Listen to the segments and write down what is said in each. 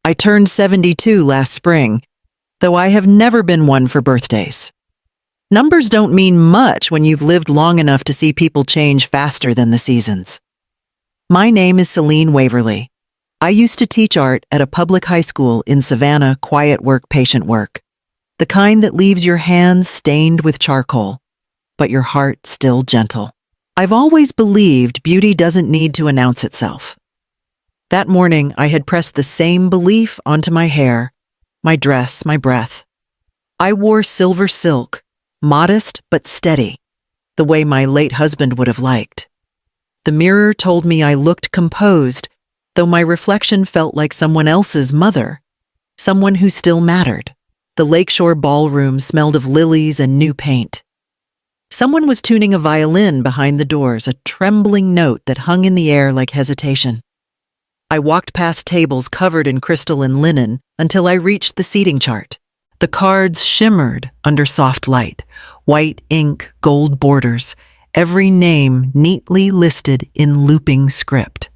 I turned 72 last spring, though I have never been one for birthdays. Numbers don't mean much when you've lived long enough to see people change faster than the seasons. My name is Selene Waverly. I used to teach art at a public high school in Savannah, quiet work, patient work. The kind that leaves your hands stained with charcoal, but your heart still gentle. I've always believed beauty doesn't need to announce itself. That morning, I had pressed the same belief onto my hair, my dress, my breath. I wore silver silk, modest but steady, the way my late husband would have liked. The mirror told me I looked composed, though my reflection felt like someone else's mother, someone who still mattered. The lakeshore ballroom smelled of lilies and new paint. Someone was tuning a violin behind the doors, a trembling note that hung in the air like hesitation. I walked past tables covered in crystal and linen until I reached the seating chart. The cards shimmered under soft light, white ink, gold borders, every name neatly listed in looping script.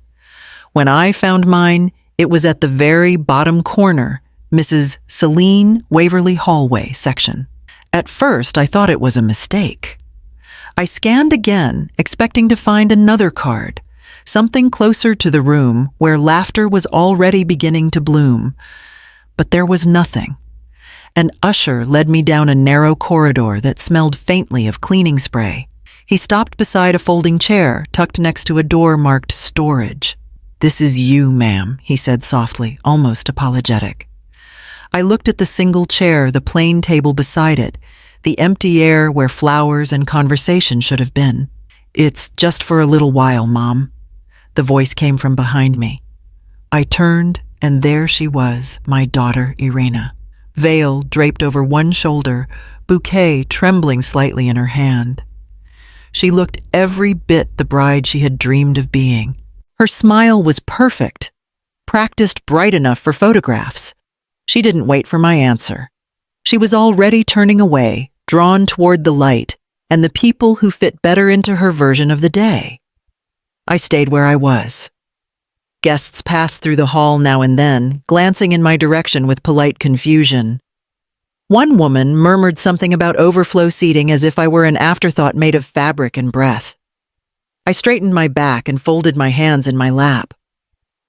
When I found mine, it was at the very bottom corner, Mrs. Selene Waverly hallway section. At first, I thought it was a mistake. I scanned again, expecting to find another card, something closer to the room where laughter was already beginning to bloom. But there was nothing. An usher led me down a narrow corridor that smelled faintly of cleaning spray. He stopped beside a folding chair, tucked next to a door marked storage. "This is you, ma'am," he said softly, almost apologetic. I looked at the single chair, the plain table beside it, the empty air where flowers and conversation should have been. "It's just for a little while, Mom." The voice came from behind me. I turned, and there she was, my daughter Irina. Veil draped over one shoulder, bouquet trembling slightly in her hand. She looked every bit the bride she had dreamed of being. Her smile was perfect, practiced bright enough for photographs. She didn't wait for my answer. She was already turning away, drawn toward the light and the people who fit better into her version of the day. I stayed where I was. Guests passed through the hall now and then, glancing in my direction with polite confusion. One woman murmured something about overflow seating as if I were an afterthought made of fabric and breath. I straightened my back and folded my hands in my lap.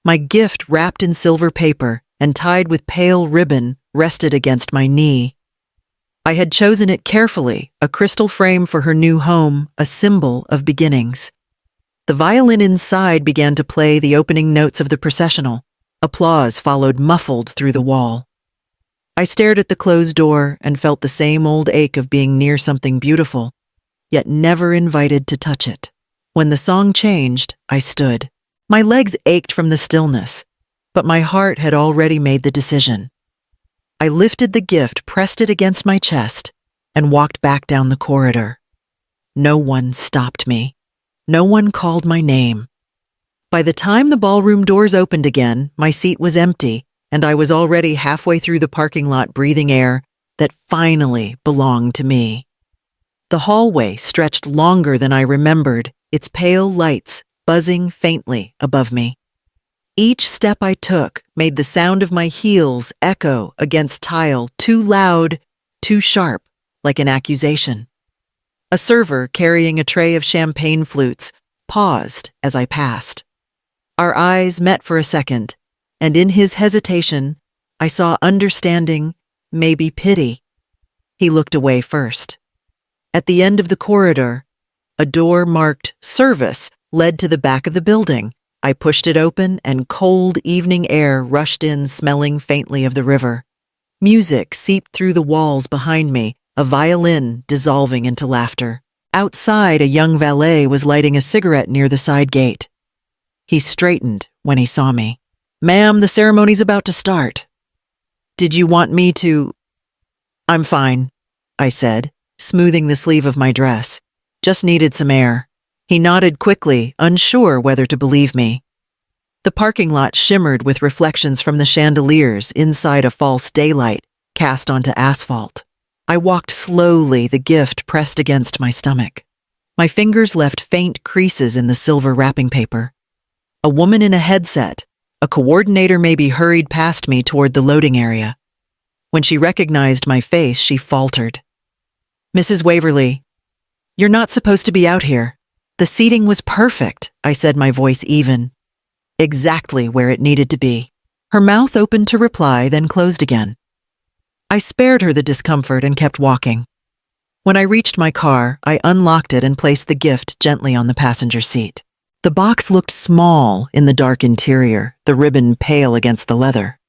My gift, wrapped in silver paper and tied with pale ribbon, rested against my knee. I had chosen it carefully, a crystal frame for her new home, a symbol of beginnings. The violin inside began to play the opening notes of the processional. Applause followed muffled through the wall. I stared at the closed door and felt the same old ache of being near something beautiful, yet never invited to touch it. When the song changed, I stood. My legs ached from the stillness, but my heart had already made the decision. I lifted the gift, pressed it against my chest, and walked back down the corridor. No one stopped me. No one called my name. By the time the ballroom doors opened again, my seat was empty, and I was already halfway through the parking lot breathing air that finally belonged to me. The hallway stretched longer than I remembered, its pale lights buzzing faintly above me. Each step I took made the sound of my heels echo against tile, too loud, too sharp, like an accusation. A server carrying a tray of champagne flutes paused as I passed. Our eyes met for a second, and in his hesitation, I saw understanding, maybe pity. He looked away first. At the end of the corridor, a door marked "Service" led to the back of the building. I pushed it open, and cold evening air rushed in, smelling faintly of the river. Music seeped through the walls behind me, a violin dissolving into laughter. Outside, a young valet was lighting a cigarette near the side gate. He straightened when he saw me. "Ma'am, the ceremony's about to start." "Did you want me to—" "I'm fine," I said, smoothing the sleeve of my dress. "Just needed some air." He nodded quickly, unsure whether to believe me. The parking lot shimmered with reflections from the chandeliers inside a false daylight cast onto asphalt. I walked slowly, the gift pressed against my stomach. My fingers left faint creases in the silver wrapping paper. A woman in a headset, A coordinator maybe hurried past me toward the loading area. When she recognized my face, she faltered. "Mrs. Waverly, you're not supposed to be out here. The seating was perfect," I said, my voice even. Exactly where it needed to be. Her mouth opened to reply, then closed again. I spared her the discomfort and kept walking. When I reached my car, I unlocked it and placed the gift gently on the passenger seat. The box looked small in the dark interior, the ribbon pale against the leather.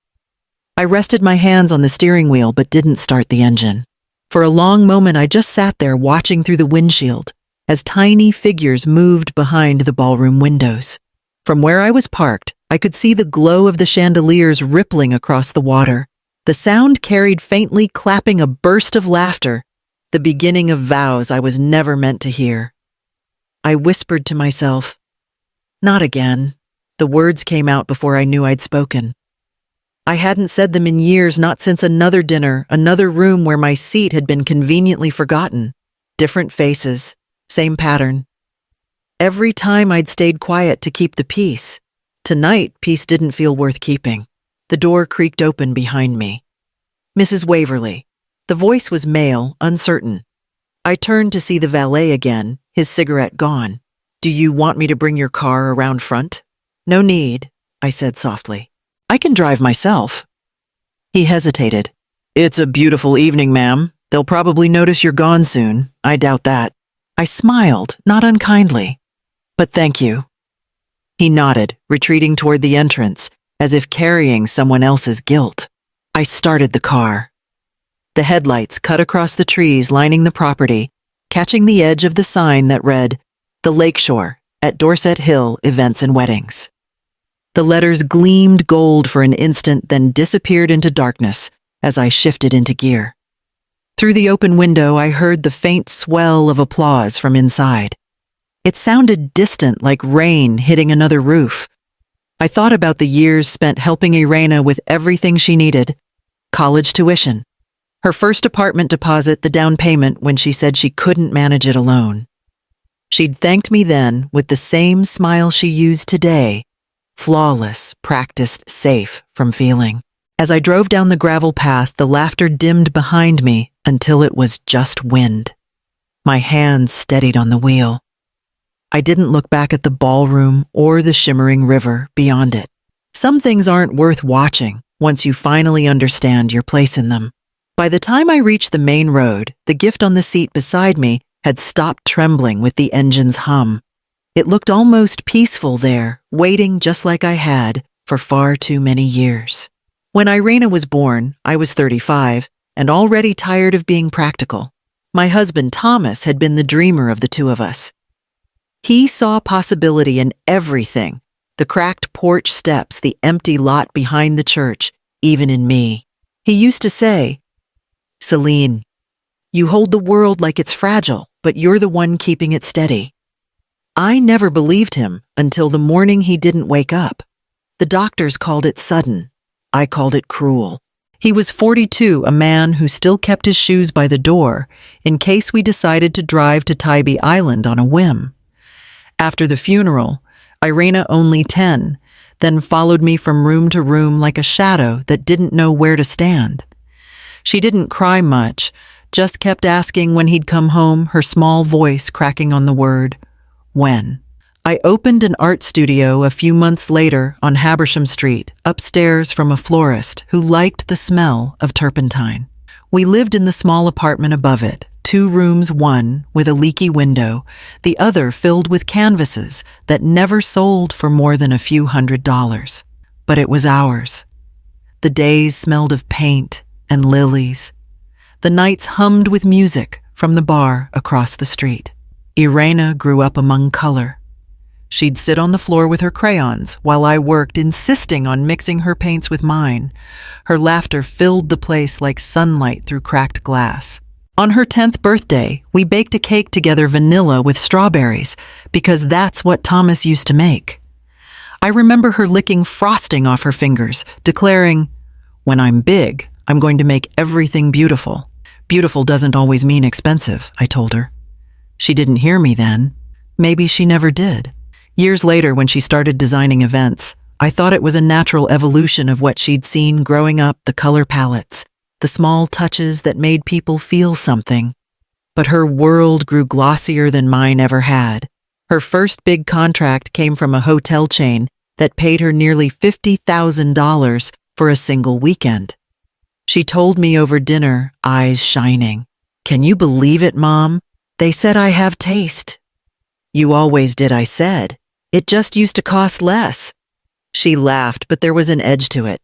I rested my hands on the steering wheel but didn't start the engine. For a long moment, I just sat there watching through the windshield as tiny figures moved behind the ballroom windows. From where I was parked, I could see the glow of the chandeliers rippling across the water. The sound carried faintly clapping a burst of laughter, the beginning of vows I was never meant to hear. I whispered to myself, "Not again." The words came out before I knew I'd spoken. I hadn't said them in years, not since another dinner, another room where my seat had been conveniently forgotten. Different faces, same pattern. Every time I'd stayed quiet to keep the peace. Tonight, peace didn't feel worth keeping. The door creaked open behind me. "Mrs. Waverly." The voice was male, uncertain. I turned to see the valet again, his cigarette gone. "Do you want me to bring your car around front?" "No need," I said softly. "I can drive myself." He hesitated. "It's a beautiful evening, ma'am. They'll probably notice you're gone soon. I doubt that." I smiled, not unkindly. "But thank you." He nodded, retreating toward the entrance, as if carrying someone else's guilt. I started the car. The headlights cut across the trees lining the property, catching the edge of the sign that read, "The Lakeshore, at Dorset Hill Events and Weddings." The letters gleamed gold for an instant, then disappeared into darkness as I shifted into gear. Through the open window, I heard the faint swell of applause from inside. It sounded distant, like rain hitting another roof. I thought about the years spent helping Irena with everything she needed. College tuition, her first apartment deposit, the down payment when she said she couldn't manage it alone. She'd thanked me then with the same smile she used today, flawless, practiced, safe from feeling. As I drove down the gravel path, the laughter dimmed behind me until it was just wind. My hands steadied on the wheel. I didn't look back at the ballroom or the shimmering river beyond it. Some things aren't worth watching once you finally understand your place in them. By the time I reached the main road, the gift on the seat beside me had stopped trembling with the engine's hum. It looked almost peaceful there, waiting just like I had for far too many years. When Irena was born, I was 35 and already tired of being practical. My husband, Thomas, had been the dreamer of the two of us. He saw possibility in everything, the cracked porch steps, the empty lot behind the church, even in me. He used to say, "Selene, you hold the world like it's fragile, but you're the one keeping it steady." I never believed him until the morning he didn't wake up. The doctors called it sudden. I called it cruel. He was 42, a man who still kept his shoes by the door in case we decided to drive to Tybee Island on a whim. After the funeral, Irena, only 10, then followed me from room to room like a shadow that didn't know where to stand. She didn't cry much, just kept asking when he'd come home, her small voice cracking on the word, "When?" I opened an art studio a few months later on Habersham Street, upstairs from a florist who liked the smell of turpentine. We lived in the small apartment above it, 2 rooms, one with a leaky window, the other filled with canvases that never sold for more than a few $100s. But it was ours. The days smelled of paint and lilies. The nights hummed with music from the bar across the street. Irena grew up among color. She'd sit on the floor with her crayons while I worked, insisting on mixing her paints with mine. Her laughter filled the place like sunlight through cracked glass. On her 10th birthday, we baked a cake together, vanilla with strawberries, because that's what Thomas used to make. I remember her licking frosting off her fingers, declaring, "When I'm big, I'm going to make everything beautiful." Beautiful doesn't always mean expensive, I told her. She didn't hear me then. Maybe she never did. Years later, when she started designing events, I thought it was a natural evolution of what she'd seen growing up, the color palettes, the small touches that made people feel something. But her world grew glossier than mine ever had. Her first big contract came from a hotel chain that paid her nearly $50,000 for a single weekend. She told me over dinner, eyes shining, "Can you believe it, Mom? They said I have taste." "You always did," I said. "It just used to cost less." She laughed, but there was an edge to it.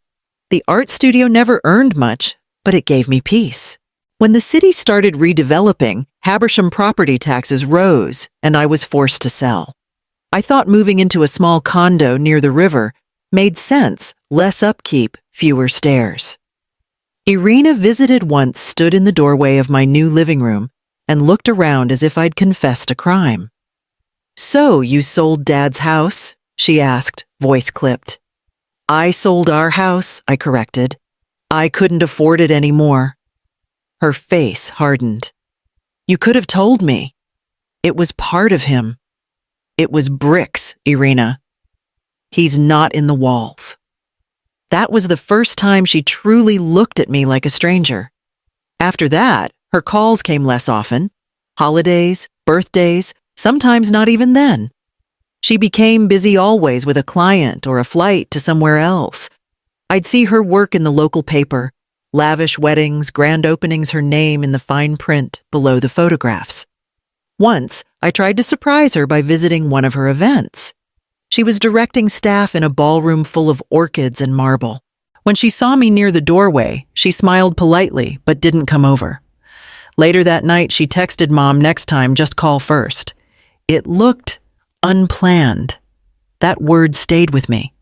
The art studio never earned much, but it gave me peace. When the city started redeveloping, Habersham property taxes rose, and I was forced to sell. I thought moving into a small condo near the river made sense, less upkeep, fewer stairs. Irina visited once, stood in the doorway of my new living room, and looked around as if I'd confessed a crime. "So, you sold Dad's house?" she asked, voice clipped. "I sold our house," I corrected. "I couldn't afford it anymore." Her face hardened. "You could have told me. It was part of him." "It was bricks, Irina. He's not in the walls." That was the first time she truly looked at me like a stranger. After that, her calls came less often. Holidays, birthdays, sometimes not even then. She became busy always with a client or a flight to somewhere else. I'd see her work in the local paper, lavish weddings, grand openings, her name in the fine print below the photographs. Once, I tried to surprise her by visiting one of her events. She was directing staff in a ballroom full of orchids and marble. When she saw me near the doorway, she smiled politely but didn't come over. Later that night, she texted Mom, "Next time, just call first." It looked unplanned. That word stayed with me.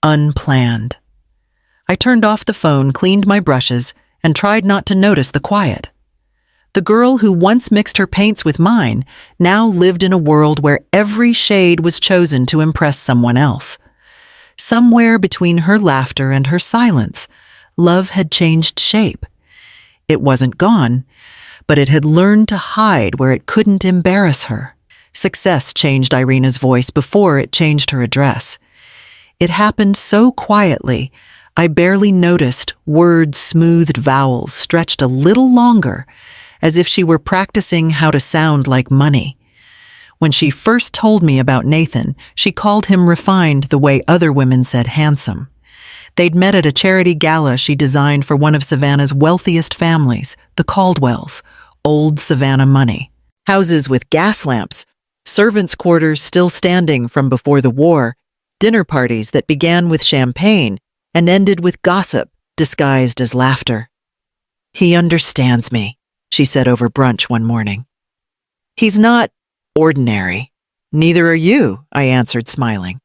Unplanned. I turned off the phone, cleaned my brushes, and tried not to notice the quiet. The girl who once mixed her paints with mine now lived in a world where every shade was chosen to impress someone else. Somewhere between her laughter and her silence, love had changed shape. It wasn't gone, but it had learned to hide where it couldn't embarrass her. Success changed Irina's voice before it changed her address. It happened so quietly, I barely noticed word-smoothed vowels stretched a little longer, as if she were practicing how to sound like money. When she first told me about Nathan, she called him refined the way other women said handsome. They'd met at a charity gala she designed for one of Savannah's wealthiest families, the Caldwells, old Savannah money. Houses with gas lamps, servants' quarters still standing from before the war, dinner parties that began with champagne and ended with gossip disguised as laughter. "He understands me," she said over brunch one morning. "He's not ordinary." "Neither are you," I answered, smiling.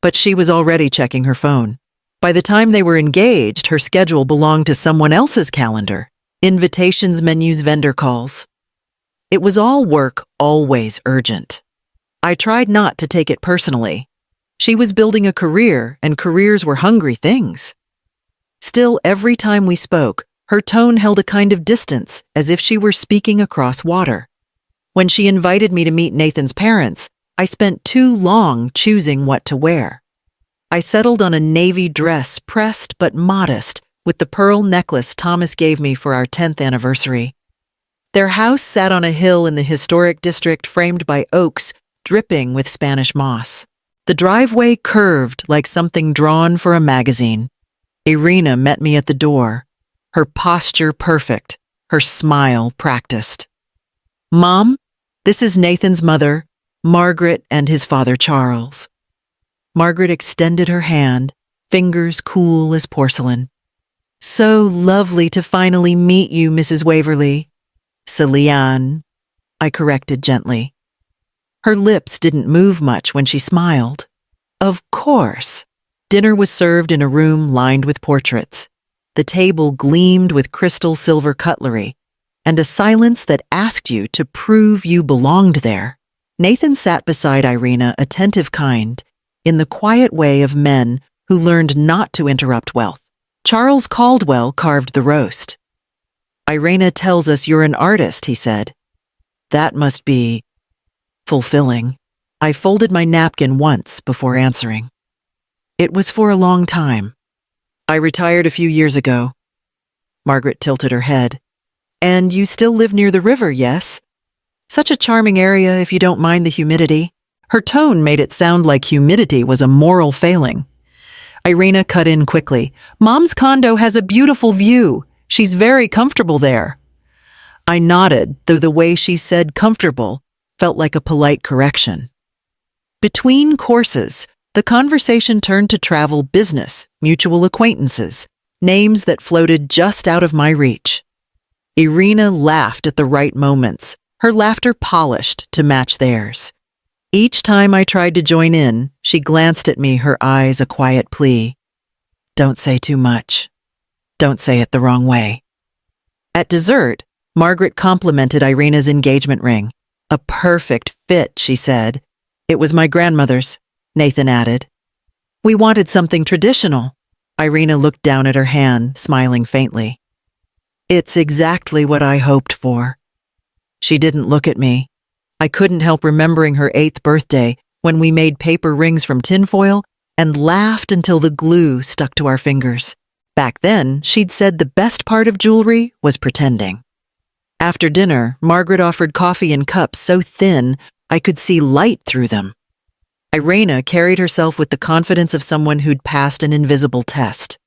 But she was already checking her phone. By the time they were engaged, her schedule belonged to someone else's calendar. Invitations, menus, vendor calls. It was all work, always urgent. I tried not to take it personally. She was building a career, and careers were hungry things. Still, every time we spoke, her tone held a kind of distance, as if she were speaking across water. When she invited me to meet Nathan's parents, I spent too long choosing what to wear. I settled on a navy dress, pressed but modest, with the pearl necklace Thomas gave me for our 10th anniversary. Their house sat on a hill in the historic district, framed by oaks dripping with Spanish moss. The driveway curved like something drawn for a magazine. Irina met me at the door, her posture perfect, her smile practiced. "Mom, this is Nathan's mother, Margaret, and his father, Charles." Margaret extended her hand, fingers cool as porcelain. "So lovely to finally meet you, Mrs. Waverly." "Selene," I corrected gently. Her lips didn't move much when she smiled. Of course. Dinner was served in a room lined with portraits. The table gleamed with crystal silver cutlery, and a silence that asked you to prove you belonged there. Nathan sat beside Irina, attentive, kind, in the quiet way of men who learned not to interrupt wealth. Charles Caldwell carved the roast. "Irina tells us you're an artist," he said. "That must be fulfilling." I folded my napkin once before answering. It was for a long time. I retired a few years ago. Margaret tilted her head. And you still live near the river, yes? Such a charming area if you don't mind the humidity. Her tone made it sound like humidity was a moral failing. Irina cut in quickly. Mom's condo has a beautiful view. She's very comfortable there. I nodded, though the way she said comfortable felt like a polite correction. Between courses, the conversation turned to travel business, mutual acquaintances, names that floated just out of my reach. Irina laughed at the right moments, her laughter polished to match theirs. Each time I tried to join in, she glanced at me, her eyes a quiet plea. Don't say too much. Don't say it the wrong way. At dessert, Margaret complimented Irina's engagement ring. A perfect fit, she said. It was my grandmother's, Nathan added. We wanted something traditional. Irina looked down at her hand, smiling faintly. It's exactly what I hoped for. She didn't look at me. I couldn't help remembering her 8th birthday when we made paper rings from tinfoil and laughed until the glue stuck to our fingers. Back then, she'd said the best part of jewelry was pretending. After dinner, Margaret offered coffee in cups so thin I could see light through them. Irina carried herself with the confidence of someone who'd passed an invisible test.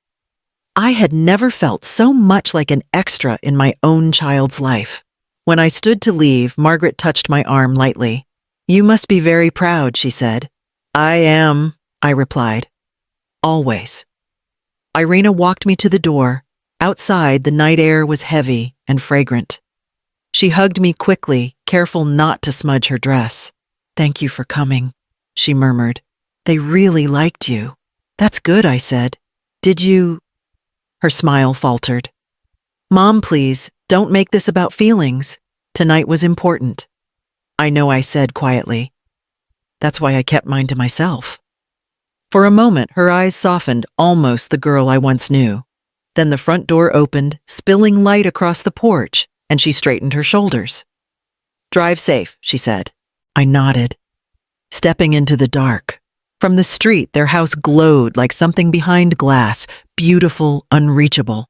I had never felt so much like an extra in my own child's life. When I stood to leave, Margaret touched my arm lightly. You must be very proud, she said. I am, I replied. Always. Irina walked me to the door. Outside, the night air was heavy and fragrant. She hugged me quickly, careful not to smudge her dress. Thank you for coming, she murmured. They really liked you. That's good, I said. Did you? Her smile faltered. Mom, please, don't make this about feelings. Tonight was important. I know, I said quietly. That's why I kept mine to myself. For a moment, her eyes softened, almost the girl I once knew. Then the front door opened, spilling light across the porch, and she straightened her shoulders. Drive safe, she said. I nodded. Stepping into the dark. From the street, their house glowed like something behind glass, beautiful, unreachable.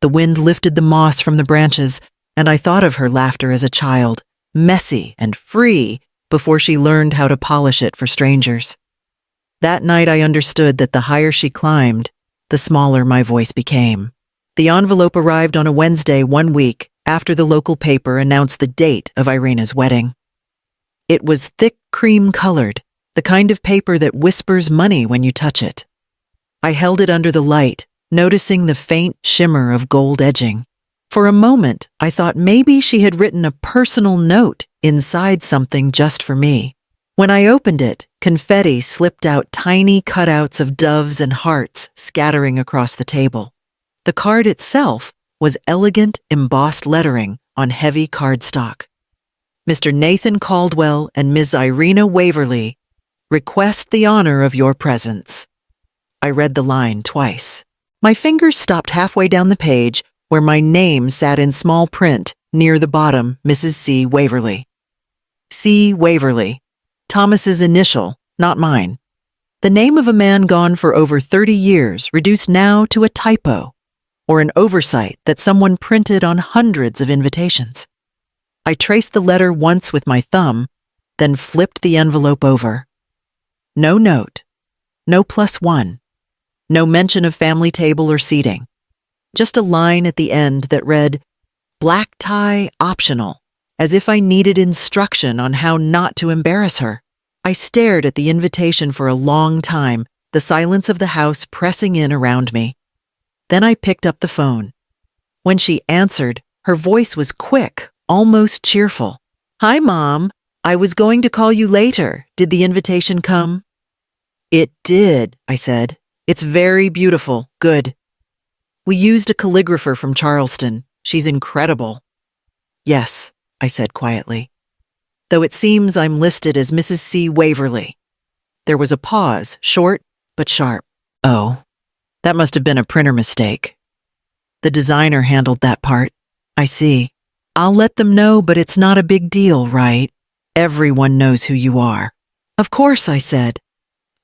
The wind lifted the moss from the branches, and I thought of her laughter as a child, messy and free, before she learned how to polish it for strangers. That night I understood that the higher she climbed, the smaller my voice became. The envelope arrived on a Wednesday 1 week after the local paper announced the date of Irina's wedding. It was thick cream-colored, the kind of paper that whispers money when you touch it. I held it under the light, noticing the faint shimmer of gold edging. For a moment, I thought maybe she had written a personal note inside something just for me. When I opened it, confetti slipped out, tiny cutouts of doves and hearts scattering across the table. The card itself was elegant, embossed lettering on heavy cardstock. Mr. Nathan Caldwell and Ms. Irina Waverly request the honor of your presence. I read the line twice. My fingers stopped halfway down the page where my name sat in small print near the bottom, Mrs. C. Waverly. C. Waverly. Thomas's initial, not mine. The name of a man gone for over 30 years, reduced now to a typo, or an oversight that someone printed on hundreds of invitations. I traced the letter once with my thumb, then flipped the envelope over. No note, no +1, no mention of family table or seating. Just a line at the end that read, black tie optional, as if I needed instruction on how not to embarrass her. I stared at the invitation for a long time, the silence of the house pressing in around me. Then I picked up the phone. When she answered, her voice was quick, almost cheerful. Hi, Mom. I was going to call you later. Did the invitation come? It did, I said. It's very beautiful. Good. We used a calligrapher from Charleston. She's incredible. Yes, I said quietly. Though it seems I'm listed as Mrs. C. Waverly. There was a pause, short but sharp. Oh, that must have been a printer mistake. The designer handled that part. I see. I'll let them know, but it's not a big deal, right? Everyone knows who you are. Of course, I said.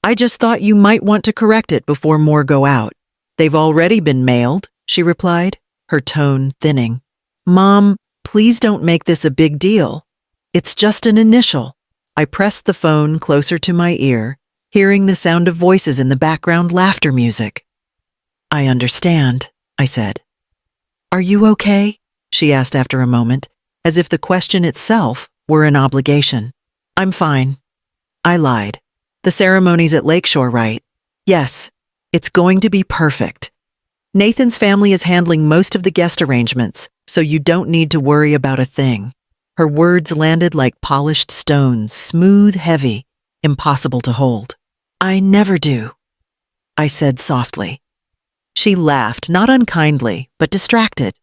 I just thought you might want to correct it before more go out. They've already been mailed, she replied, her tone thinning. Mom, please don't make this a big deal. It's just an initial. I pressed the phone closer to my ear, hearing the sound of voices in the background laughter music. I understand, I said. Are you okay? She asked after a moment, as if the question itself were an obligation. I'm fine. I lied. The ceremony's at Lakeshore, right? Yes, it's going to be perfect. Nathan's family is handling most of the guest arrangements, so you don't need to worry about a thing. Her words landed like polished stones, smooth, heavy, impossible to hold. I never do, I said softly. She laughed, not unkindly, but distracted.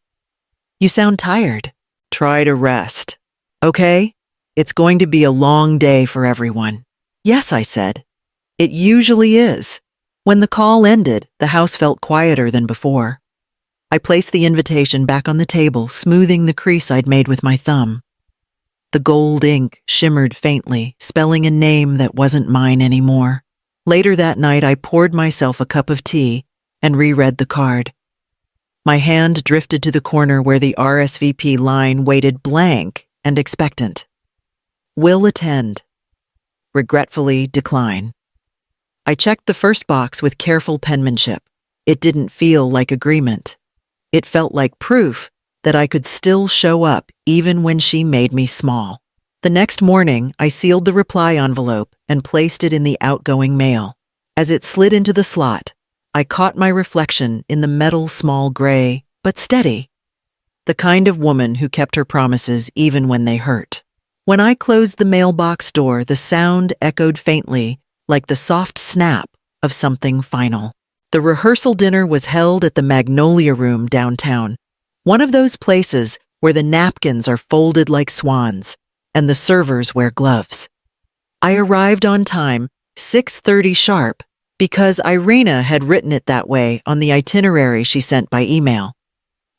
You sound tired. Try to rest. Okay? It's going to be a long day for everyone. Yes, I said. It usually is. When the call ended, the house felt quieter than before. I placed the invitation back on the table, smoothing the crease I'd made with my thumb. The gold ink shimmered faintly, spelling a name that wasn't mine anymore. Later that night, I poured myself a cup of tea and reread the card. My hand drifted to the corner where the RSVP line waited blank and expectant. Will attend. Regretfully decline. I checked the first box with careful penmanship. It didn't feel like agreement. It felt like proof that I could still show up even when she made me small. The next morning, I sealed the reply envelope and placed it in the outgoing mail. As it slid into the slot, I caught my reflection in the metal small gray, but steady. The kind of woman who kept her promises even when they hurt. When I closed the mailbox door, the sound echoed faintly, like the soft snap of something final. The rehearsal dinner was held at the Magnolia Room downtown, one of those places where the napkins are folded like swans and the servers wear gloves. I arrived on time, 6:30 sharp, because Irina had written it that way on the itinerary she sent by email.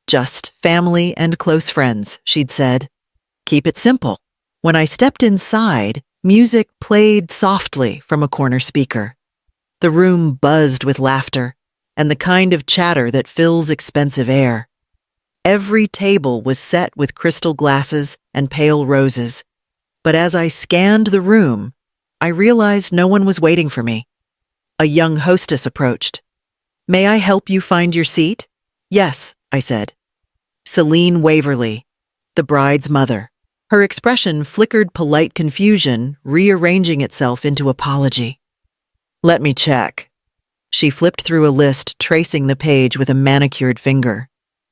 Just family and close friends, she'd said. Keep it simple. When I stepped inside, music played softly from a corner speaker. The room buzzed with laughter and the kind of chatter that fills expensive air. Every table was set with crystal glasses and pale roses, but as I scanned the room, I realized no one was waiting for me. A young hostess approached. May I help you find your seat? Yes, I said. Selene Waverly, the bride's mother. Her expression flickered polite confusion, rearranging itself into apology. Let me check. She flipped through a list, tracing the page with a manicured finger.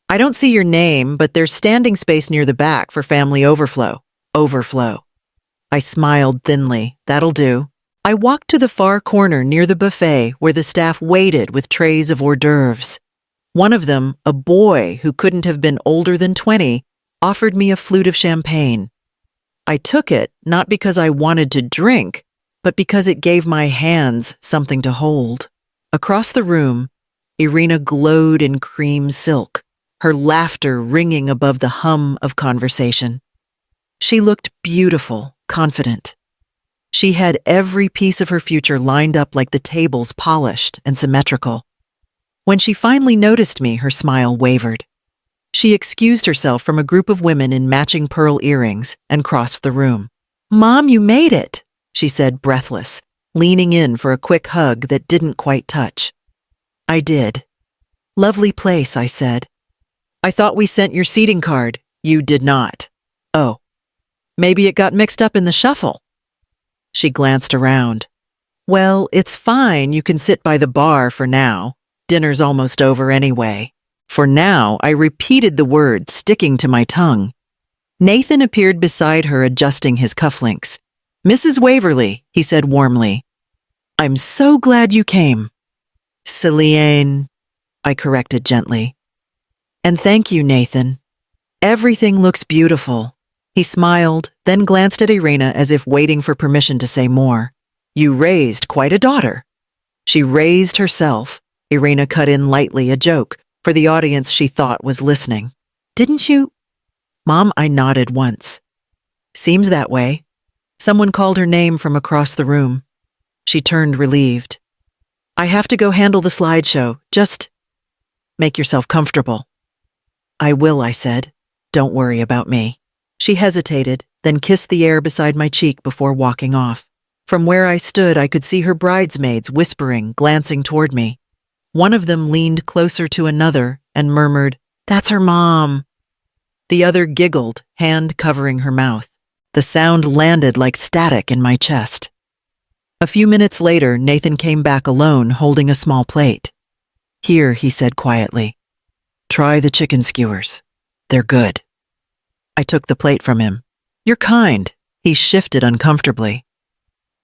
I don't see your name, but there's standing space near the back for family overflow. Overflow. I smiled thinly. That'll do. I walked to the far corner near the buffet where the staff waited with trays of hors d'oeuvres. One of them, a boy who couldn't have been older than 20, offered me a flute of champagne. I took it not because I wanted to drink, but because it gave my hands something to hold. Across the room, Irina glowed in cream silk, her laughter ringing above the hum of conversation. She looked beautiful, confident. She had every piece of her future lined up like the tables polished and symmetrical. When she finally noticed me, her smile wavered. She excused herself from a group of women in matching pearl earrings and crossed the room. Mom, you made it, she said, breathless, leaning in for a quick hug that didn't quite touch. I did. Lovely place, I said. I thought we sent your seating card. You did not. Oh, maybe it got mixed up in the shuffle. She glanced around. Well, it's fine. You can sit by the bar for now. Dinner's almost over anyway. For now, I repeated the word, sticking to my tongue. Nathan appeared beside her, adjusting his cufflinks. Mrs. Waverly, he said warmly. I'm so glad you came. Selene, I corrected gently. And thank you, Nathan. Everything looks beautiful. He smiled, then glanced at Irina as if waiting for permission to say more. You raised quite a daughter. She raised herself. Irina cut in lightly, a joke, for the audience she thought was listening. Didn't you? Mom, I nodded once. Seems that way. Someone called her name from across the room. She turned relieved. I have to go handle the slideshow. Just make yourself comfortable. I will, I said. Don't worry about me. She hesitated, then kissed the air beside my cheek before walking off. From where I stood, I could see her bridesmaids whispering, glancing toward me. One of them leaned closer to another and murmured, "That's her mom." The other giggled, hand covering her mouth. The sound landed like static in my chest. A few minutes later, Nathan came back alone, holding a small plate. "Here," he said quietly. "Try the chicken skewers. They're good." I took the plate from him. "You're kind." He shifted uncomfortably.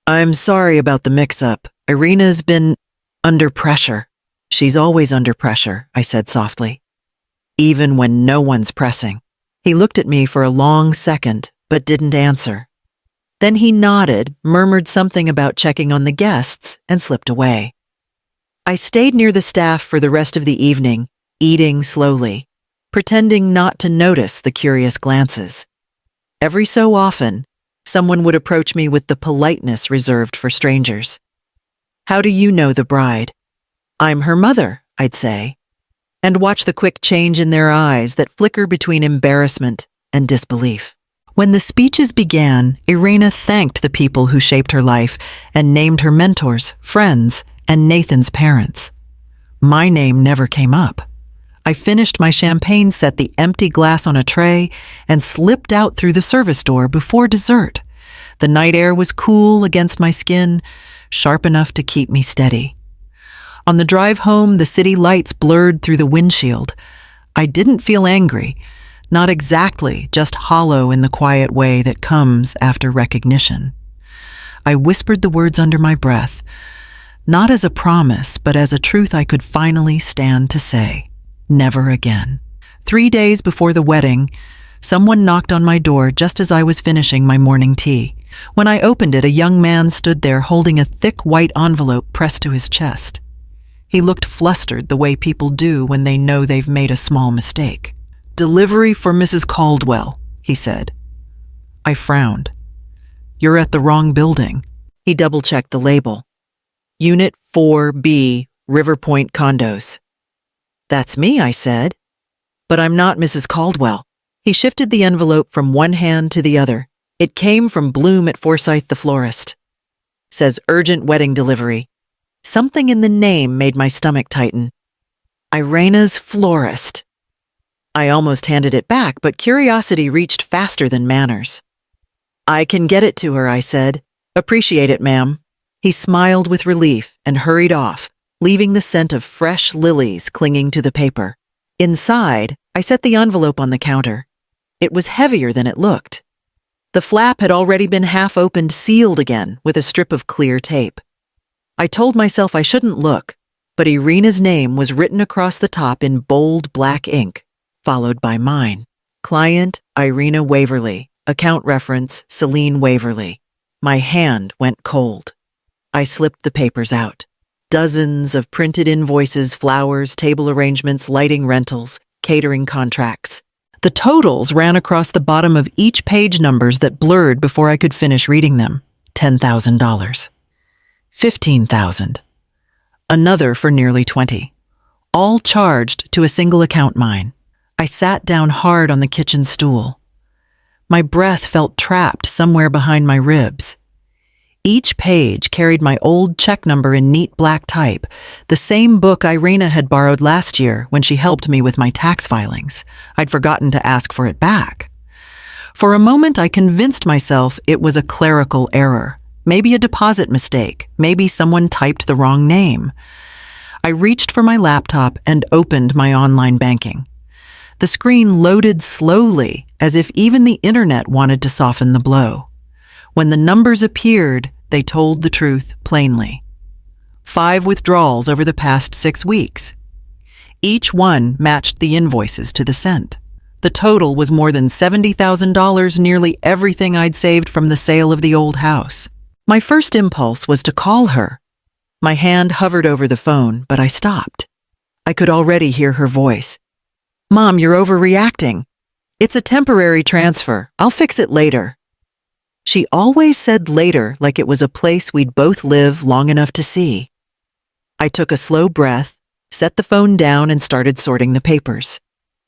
"I'm sorry about the mix-up. Irina's been under pressure." "She's always under pressure," I said softly. "Even when no one's pressing." He looked at me for a long second, but didn't answer. Then he nodded, murmured something about checking on the guests, and slipped away. I stayed near the staff for the rest of the evening, eating slowly, pretending not to notice the curious glances. Every so often, someone would approach me with the politeness reserved for strangers. "How do you know the bride?" "I'm her mother," I'd say, and watch the quick change in their eyes that flicker between embarrassment and disbelief. When the speeches began, Irina thanked the people who shaped her life and named her mentors, friends, and Nathan's parents. My name never came up. I finished my champagne, set the empty glass on a tray, and slipped out through the service door before dessert. The night air was cool against my skin, sharp enough to keep me steady. On the drive home, the city lights blurred through the windshield. I didn't feel angry, not exactly, just hollow in the quiet way that comes after recognition. I whispered the words under my breath, not as a promise, but as a truth I could finally stand to say. Never again. 3 days before the wedding, someone knocked on my door just as I was finishing my morning tea. When I opened it, a young man stood there holding a thick white envelope pressed to his chest. He looked flustered the way people do when they know they've made a small mistake. "Delivery for Mrs. Caldwell," he said. I frowned. "You're at the wrong building." He double-checked the label. "Unit 4B, River Point Condos." "That's me," I said. "But I'm not Mrs. Caldwell." He shifted the envelope from one hand to the other. It came from Bloom at Forsyth the florist. "Says urgent wedding delivery." Something in the name made my stomach tighten. Irina's florist. I almost handed it back, but curiosity reached faster than manners. "I can get it to her," I said. "Appreciate it, ma'am." He smiled with relief and hurried off, leaving the scent of fresh lilies clinging to the paper. Inside, I set the envelope on the counter. It was heavier than it looked. The flap had already been half opened, sealed again with a strip of clear tape. I told myself I shouldn't look, but Irina's name was written across the top in bold black ink, followed by mine. Client Selene Waverly, account reference Selene Waverly. My hand went cold. I slipped the papers out. Dozens of printed invoices, flowers, table arrangements, lighting rentals, catering contracts. The totals ran across the bottom of each page, numbers that blurred before I could finish reading them. $10,000. $15,000. Another for nearly 20. All charged to a single account mine. I sat down hard on the kitchen stool. My breath felt trapped somewhere behind my ribs. Each page carried my old check number in neat black type, the same book Irina had borrowed last year when she helped me with my tax filings. I'd forgotten to ask for it back. For a moment, I convinced myself it was a clerical error. Maybe a deposit mistake. Maybe someone typed the wrong name. I reached for my laptop and opened my online banking. The screen loaded slowly, as if even the internet wanted to soften the blow. When the numbers appeared, they told the truth plainly. 5 withdrawals over the past 6 weeks. Each one matched the invoices to the cent. The total was more than $70,000, nearly everything I'd saved from the sale of the old house. My first impulse was to call her. My hand hovered over the phone, but I stopped. I could already hear her voice. "Mom, you're overreacting. It's a temporary transfer. I'll fix it later." She always said later like it was a place we'd both live long enough to see. I took a slow breath, set the phone down, and started sorting the papers.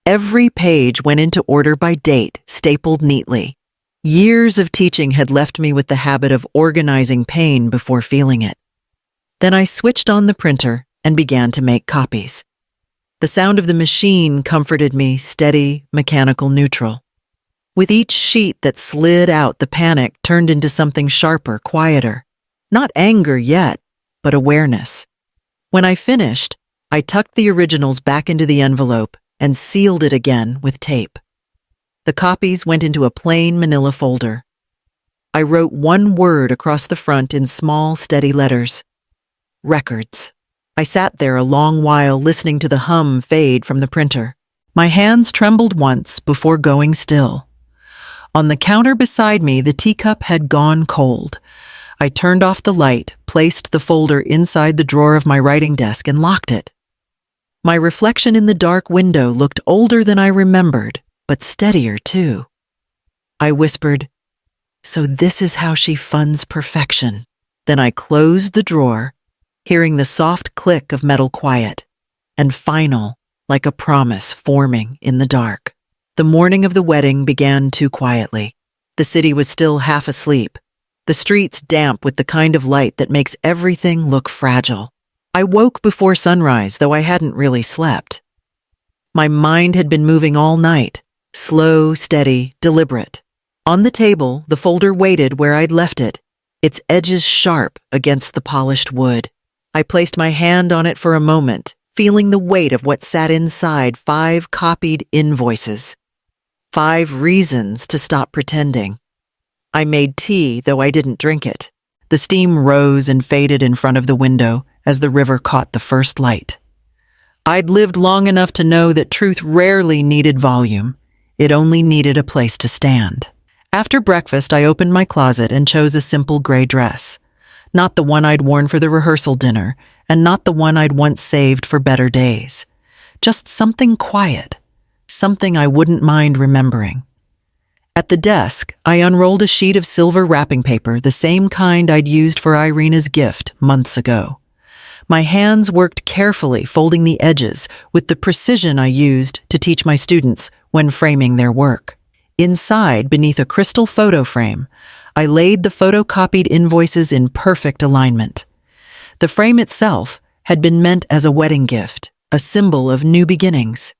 Every page went into order by date, stapled neatly. Years of teaching had left me with the habit of organizing pain before feeling it. Then I switched on the printer and began to make copies. The sound of the machine comforted me, steady, mechanical, neutral. With each sheet that slid out, the panic turned into something sharper, quieter. Not anger yet, but awareness. When I finished, I tucked the originals back into the envelope and sealed it again with tape. The copies went into a plain manila folder. I wrote one word across the front in small, steady letters. Records. I sat there a long while listening to the hum fade from the printer. My hands trembled once before going still. On the counter beside me, the teacup had gone cold. I turned off the light, placed the folder inside the drawer of my writing desk, and locked it. My reflection in the dark window looked older than I remembered, but steadier too. I whispered, "So this is how she funds perfection." Then I closed the drawer, hearing the soft click of metal quiet, and final, like a promise forming in the dark. The morning of the wedding began too quietly. The city was still half asleep, the streets damp with the kind of light that makes everything look fragile. I woke before sunrise, though I hadn't really slept. My mind had been moving all night, slow, steady, deliberate. On the table, the folder waited where I'd left it, its edges sharp against the polished wood. I placed my hand on it for a moment, feeling the weight of what sat inside: 5 copied invoices. 5 reasons to stop pretending. I made tea, though I didn't drink it. The steam rose and faded in front of the window as the river caught the first light. I'd lived long enough to know that truth rarely needed volume. It only needed a place to stand. After breakfast, I opened my closet and chose a simple gray dress. Not the one I'd worn for the rehearsal dinner, and not the one I'd once saved for better days. Just something quiet. Something I wouldn't mind remembering. At the desk, I unrolled a sheet of silver wrapping paper, the same kind I'd used for Irina's gift months ago. My hands worked carefully, folding the edges with the precision I used to teach my students when framing their work. Inside, beneath a crystal photo frame, I laid the photocopied invoices in perfect alignment. The frame itself had been meant as a wedding gift, a symbol of new beginnings.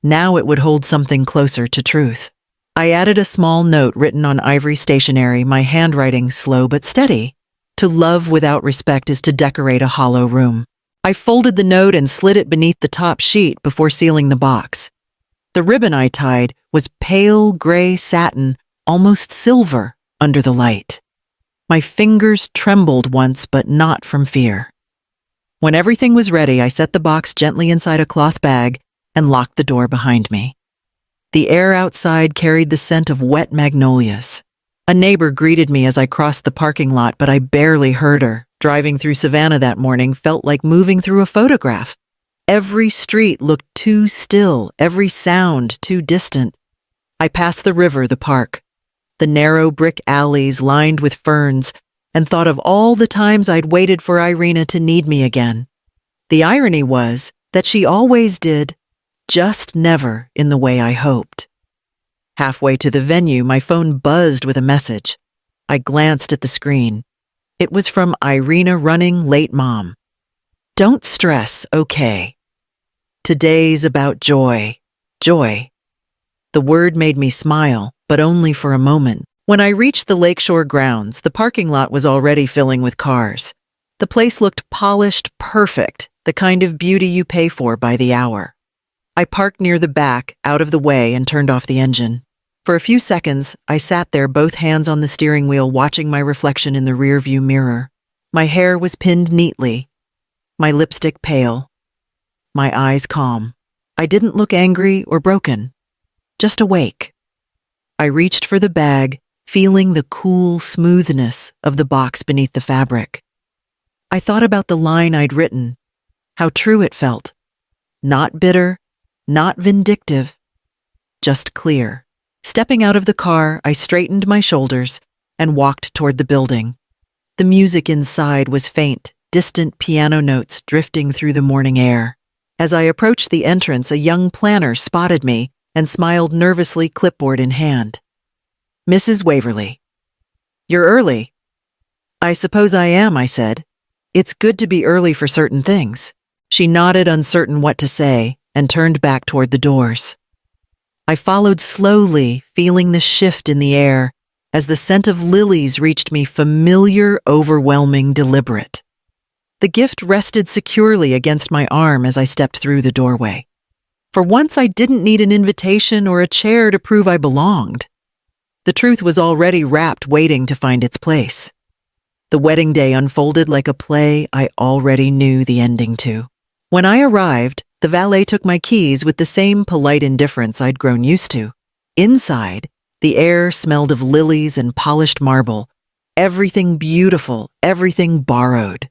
Now it would hold something closer to truth. I added a small note written on ivory stationery, my handwriting slow but steady. To love without respect is to decorate a hollow room. I folded the note and slid it beneath the top sheet before sealing the box. The ribbon I tied was pale gray satin, almost silver, under the light. My fingers trembled once, but not from fear. When everything was ready, I set the box gently inside a cloth bag and locked the door behind me. The air outside carried the scent of wet magnolias. A neighbor greeted me as I crossed the parking lot, but I barely heard her. Driving through Savannah that morning felt like moving through a photograph. Every street looked too still, every sound too distant. I passed the river, the park, the narrow brick alleys lined with ferns, and thought of all the times I'd waited for Irina to need me again. The irony was that she always did, just never in the way I hoped. Halfway to the venue, my phone buzzed with a message. I glanced at the screen. It was from Irina running late mom. "Don't stress, okay. Today's about joy. Joy." The word made me smile, but only for a moment. When I reached the lakeshore grounds, the parking lot was already filling with cars. The place looked polished, perfect, the kind of beauty you pay for by the hour. I parked near the back, out of the way, and turned off the engine. For a few seconds, I sat there, both hands on the steering wheel, watching my reflection in the rearview mirror. My hair was pinned neatly, my lipstick pale, my eyes calm. I didn't look angry or broken, just awake. I reached for the bag, feeling the cool smoothness of the box beneath the fabric. I thought about the line I'd written, how true it felt. Not bitter, not vindictive, just clear. Stepping out of the car, I straightened my shoulders and walked toward the building. The music inside was faint, distant piano notes drifting through the morning air. As I approached the entrance, a young planner spotted me and smiled nervously, clipboard in hand. "Mrs. Waverly." "You're early." "I suppose I am," I said. "It's good to be early for certain things." She nodded, uncertain what to say, and turned back toward the doors. I followed slowly, feeling the shift in the air as the scent of lilies reached me, familiar, overwhelming, deliberate. The gift rested securely against my arm as I stepped through the doorway. For once, I didn't need an invitation or a chair to prove I belonged. The truth was already wrapped, waiting to find its place. The wedding day unfolded like a play I already knew the ending to. When I arrived, the valet took my keys with the same polite indifference I'd grown used to. Inside, the air smelled of lilies and polished marble. Everything beautiful, everything borrowed.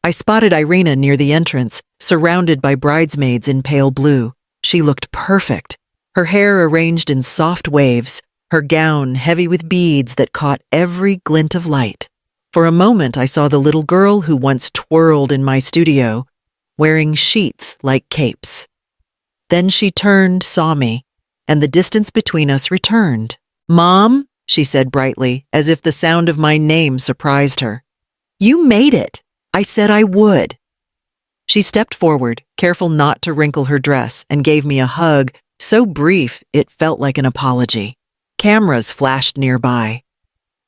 I spotted Irina near the entrance, surrounded by bridesmaids in pale blue. She looked perfect, her hair arranged in soft waves, her gown heavy with beads that caught every glint of light. For a moment, I saw the little girl who once twirled in my studio, wearing sheets like capes. Then she turned, saw me, and the distance between us returned. "Mom," she said brightly, as if the sound of my name surprised her. "You made it. I said I would." She stepped forward, careful not to wrinkle her dress, and gave me a hug so brief it felt like an apology. Cameras flashed nearby.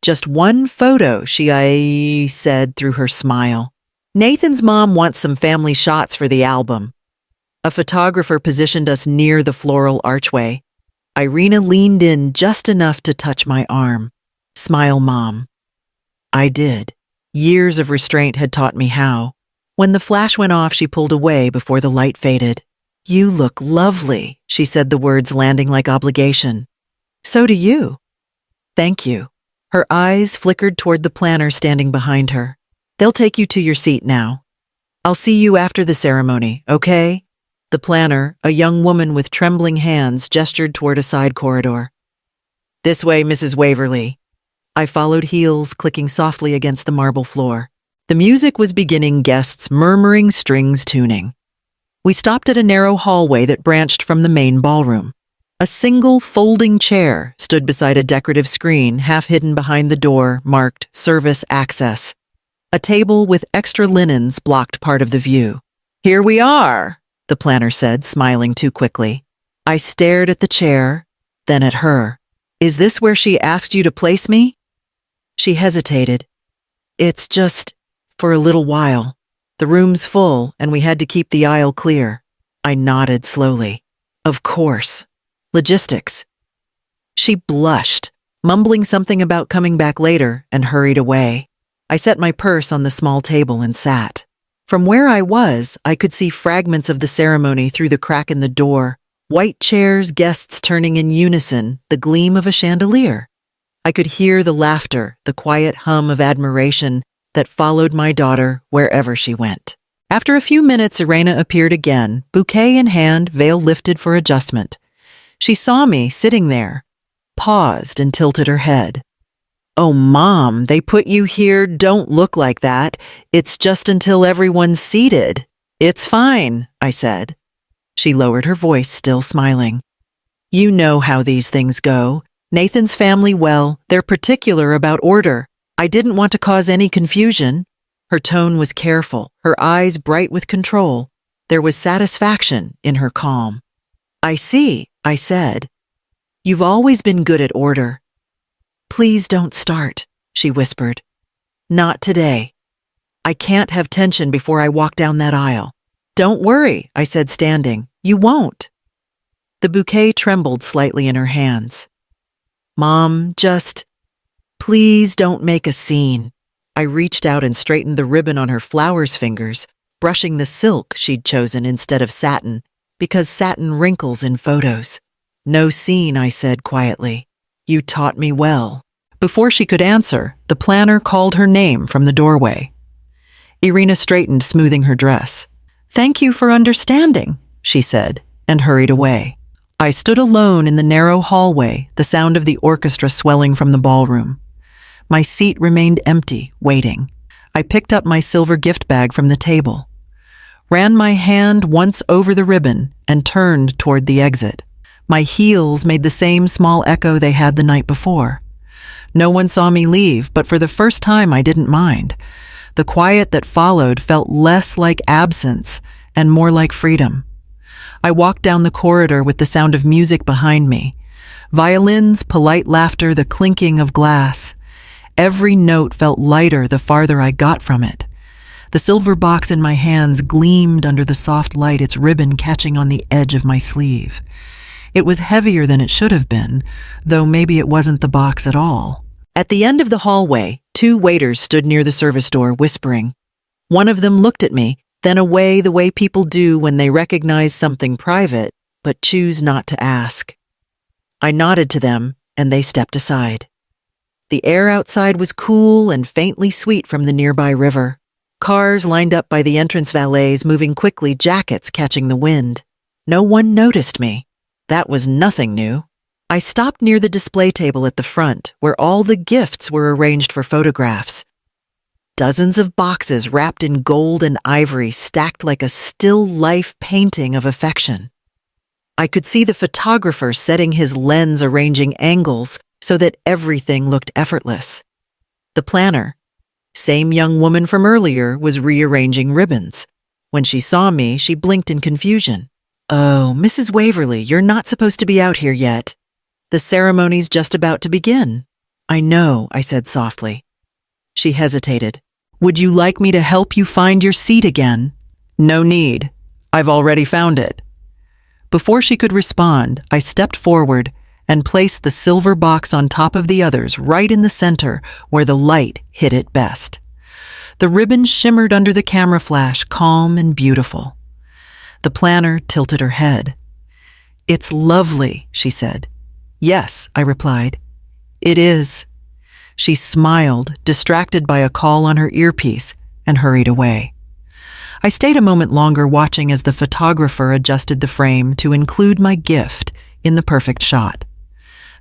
"Just one photo," she said through her smile. "Nathan's mom wants some family shots for the album." A photographer positioned us near the floral archway. Irina leaned in just enough to touch my arm. "Smile, Mom." I did. Years of restraint had taught me how. When the flash went off, she pulled away before the light faded. "You look lovely," she said, the words landing like obligation. "So do you." "Thank you." Her eyes flickered toward the planner standing behind her. "They'll take you to your seat now. I'll see you after the ceremony, okay?" The planner, a young woman with trembling hands, gestured toward a side corridor. "This way, Mrs. Waverly." I followed, heels clicking softly against the marble floor. The music was beginning, guests murmuring, strings tuning. We stopped at a narrow hallway that branched from the main ballroom. A single folding chair stood beside a decorative screen half hidden behind the door marked Service Access. A table with extra linens blocked part of the view. "Here we are," the planner said, smiling too quickly. I stared at the chair, then at her. "Is this where she asked you to place me?" She hesitated. "It's just for a little while. The room's full, and we had to keep the aisle clear." I nodded slowly. "Of course. Logistics." She blushed, mumbling something about coming back later, and hurried away. I set my purse on the small table and sat. From where I was, I could see fragments of the ceremony through the crack in the door. White chairs, guests turning in unison, the gleam of a chandelier. I could hear the laughter, the quiet hum of admiration that followed my daughter wherever she went. After a few minutes, Irina appeared again, bouquet in hand, veil lifted for adjustment. She saw me sitting there, paused and tilted her head. "Oh, Mom, they put you here. Don't look like that. It's just until everyone's seated." "It's fine," I said. She lowered her voice, still smiling. "You know how these things go. Nathan's family, well, they're particular about order. I didn't want to cause any confusion." Her tone was careful, her eyes bright with control. There was satisfaction in her calm. "I see," I said. "You've always been good at order." "Please don't start," she whispered. "Not today. I can't have tension before I walk down that aisle." "Don't worry," I said, standing. "You won't." The bouquet trembled slightly in her hands. "Mom, just please don't make a scene." I reached out and straightened the ribbon on her flowers' fingers, brushing the silk she'd chosen instead of satin, because satin wrinkles in photos. "No scene," I said quietly. "You taught me well." Before she could answer, the planner called her name from the doorway. Irina straightened, smoothing her dress. "Thank you for understanding," she said, and hurried away. I stood alone in the narrow hallway, the sound of the orchestra swelling from the ballroom. My seat remained empty, waiting. I picked up my silver gift bag from the table, ran my hand once over the ribbon, and turned toward the exit. My heels made the same small echo they had the night before. No one saw me leave, but for the first time I didn't mind. The quiet that followed felt less like absence and more like freedom. I walked down the corridor with the sound of music behind me. Violins, polite laughter, the clinking of glass. Every note felt lighter the farther I got from it. The silver box in my hands gleamed under the soft light, its ribbon catching on the edge of my sleeve. It was heavier than it should have been, though maybe it wasn't the box at all. At the end of the hallway, 2 waiters stood near the service door, whispering. One of them looked at me, then away the way people do when they recognize something private, but choose not to ask. I nodded to them, and they stepped aside. The air outside was cool and faintly sweet from the nearby river. Cars lined up by the entrance valets, moving quickly, jackets catching the wind. No one noticed me. That was nothing new. I stopped near the display table at the front, where all the gifts were arranged for photographs. Dozens of boxes wrapped in gold and ivory, stacked like a still life painting of affection. I could see the photographer setting his lens, arranging angles so that everything looked effortless. The planner, same young woman from earlier, was rearranging ribbons. When she saw me, she blinked in confusion. "Oh, Mrs. Waverly, you're not supposed to be out here yet. The ceremony's just about to begin." "I know," I said softly. She hesitated. "Would you like me to help you find your seat again?" "No need. I've already found it." Before she could respond, I stepped forward and placed the silver box on top of the others, right in the center where the light hit it best. The ribbon shimmered under the camera flash, calm and beautiful. The planner tilted her head. "It's lovely," she said. "Yes," I replied. "It is." She smiled, distracted by a call on her earpiece, and hurried away. I stayed a moment longer, watching as the photographer adjusted the frame to include my gift in the perfect shot.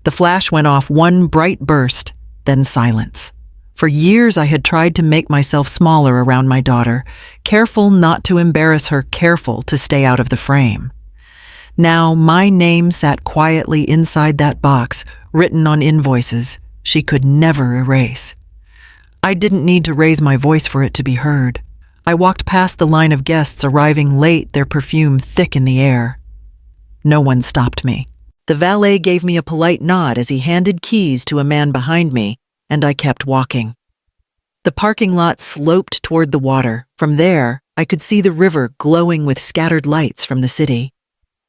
The flash went off, one bright burst, then silence. For years I had tried to make myself smaller around my daughter, careful not to embarrass her, careful to stay out of the frame. Now my name sat quietly inside that box, written on invoices she could never erase. I didn't need to raise my voice for it to be heard. I walked past the line of guests arriving late, their perfume thick in the air. No one stopped me. The valet gave me a polite nod as he handed keys to a man behind me, and I kept walking. The parking lot sloped toward the water. From there, I could see the river glowing with scattered lights from the city.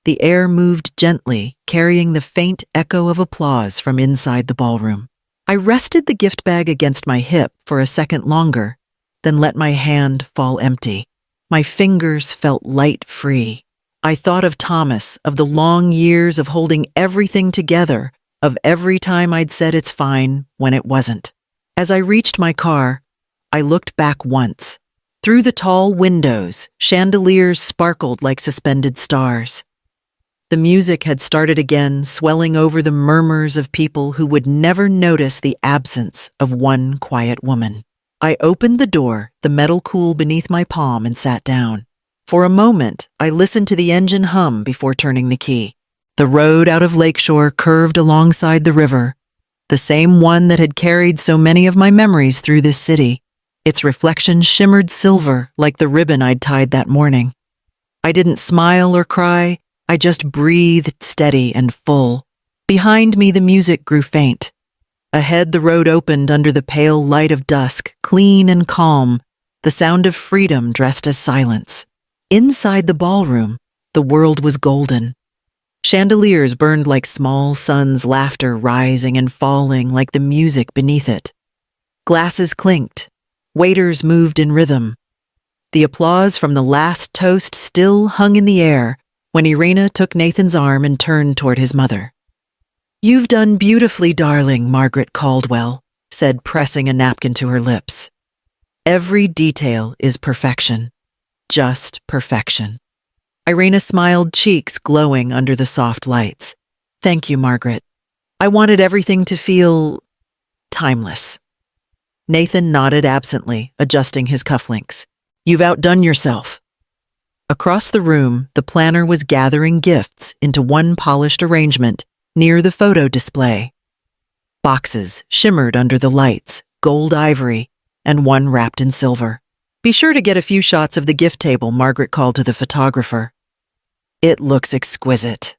The air moved gently, carrying the faint echo of applause from inside the ballroom. I rested the gift bag against my hip for a second longer, then let my hand fall empty. My fingers felt light-free. I thought of Thomas, of the long years of holding everything together, of every time I'd said it's fine when it wasn't. As I reached my car, I looked back once. Through the tall windows, chandeliers sparkled like suspended stars. The music had started again, swelling over the murmurs of people who would never notice the absence of one quiet woman. I opened the door, the metal cool beneath my palm, and sat down. For a moment, I listened to the engine hum before turning the key. The road out of Lakeshore curved alongside the river, the same one that had carried so many of my memories through this city. Its reflection shimmered silver like the ribbon I'd tied that morning. I didn't smile or cry. I just breathed steady and full. Behind me, the music grew faint. Ahead, the road opened under the pale light of dusk, clean and calm, the sound of freedom dressed as silence. Inside the ballroom, the world was golden. Chandeliers burned like small suns, laughter rising and falling like the music beneath it. Glasses clinked. Waiters moved in rhythm. The applause from the last toast still hung in the air when Irina took Nathan's arm and turned toward his mother. "You've done beautifully, darling," Margaret Caldwell said, pressing a napkin to her lips. "Every detail is perfection. Just perfection." Irina smiled, cheeks glowing under the soft lights. "Thank you, Margaret. I wanted everything to feel timeless." Nathan nodded absently, adjusting his cufflinks. You've outdone yourself. Across the room, the planner was gathering gifts into one polished arrangement near the photo display. Boxes shimmered under the lights, gold ivory, and one wrapped in silver. Be sure to get a few shots of the gift table, Margaret called to the photographer. It looks exquisite.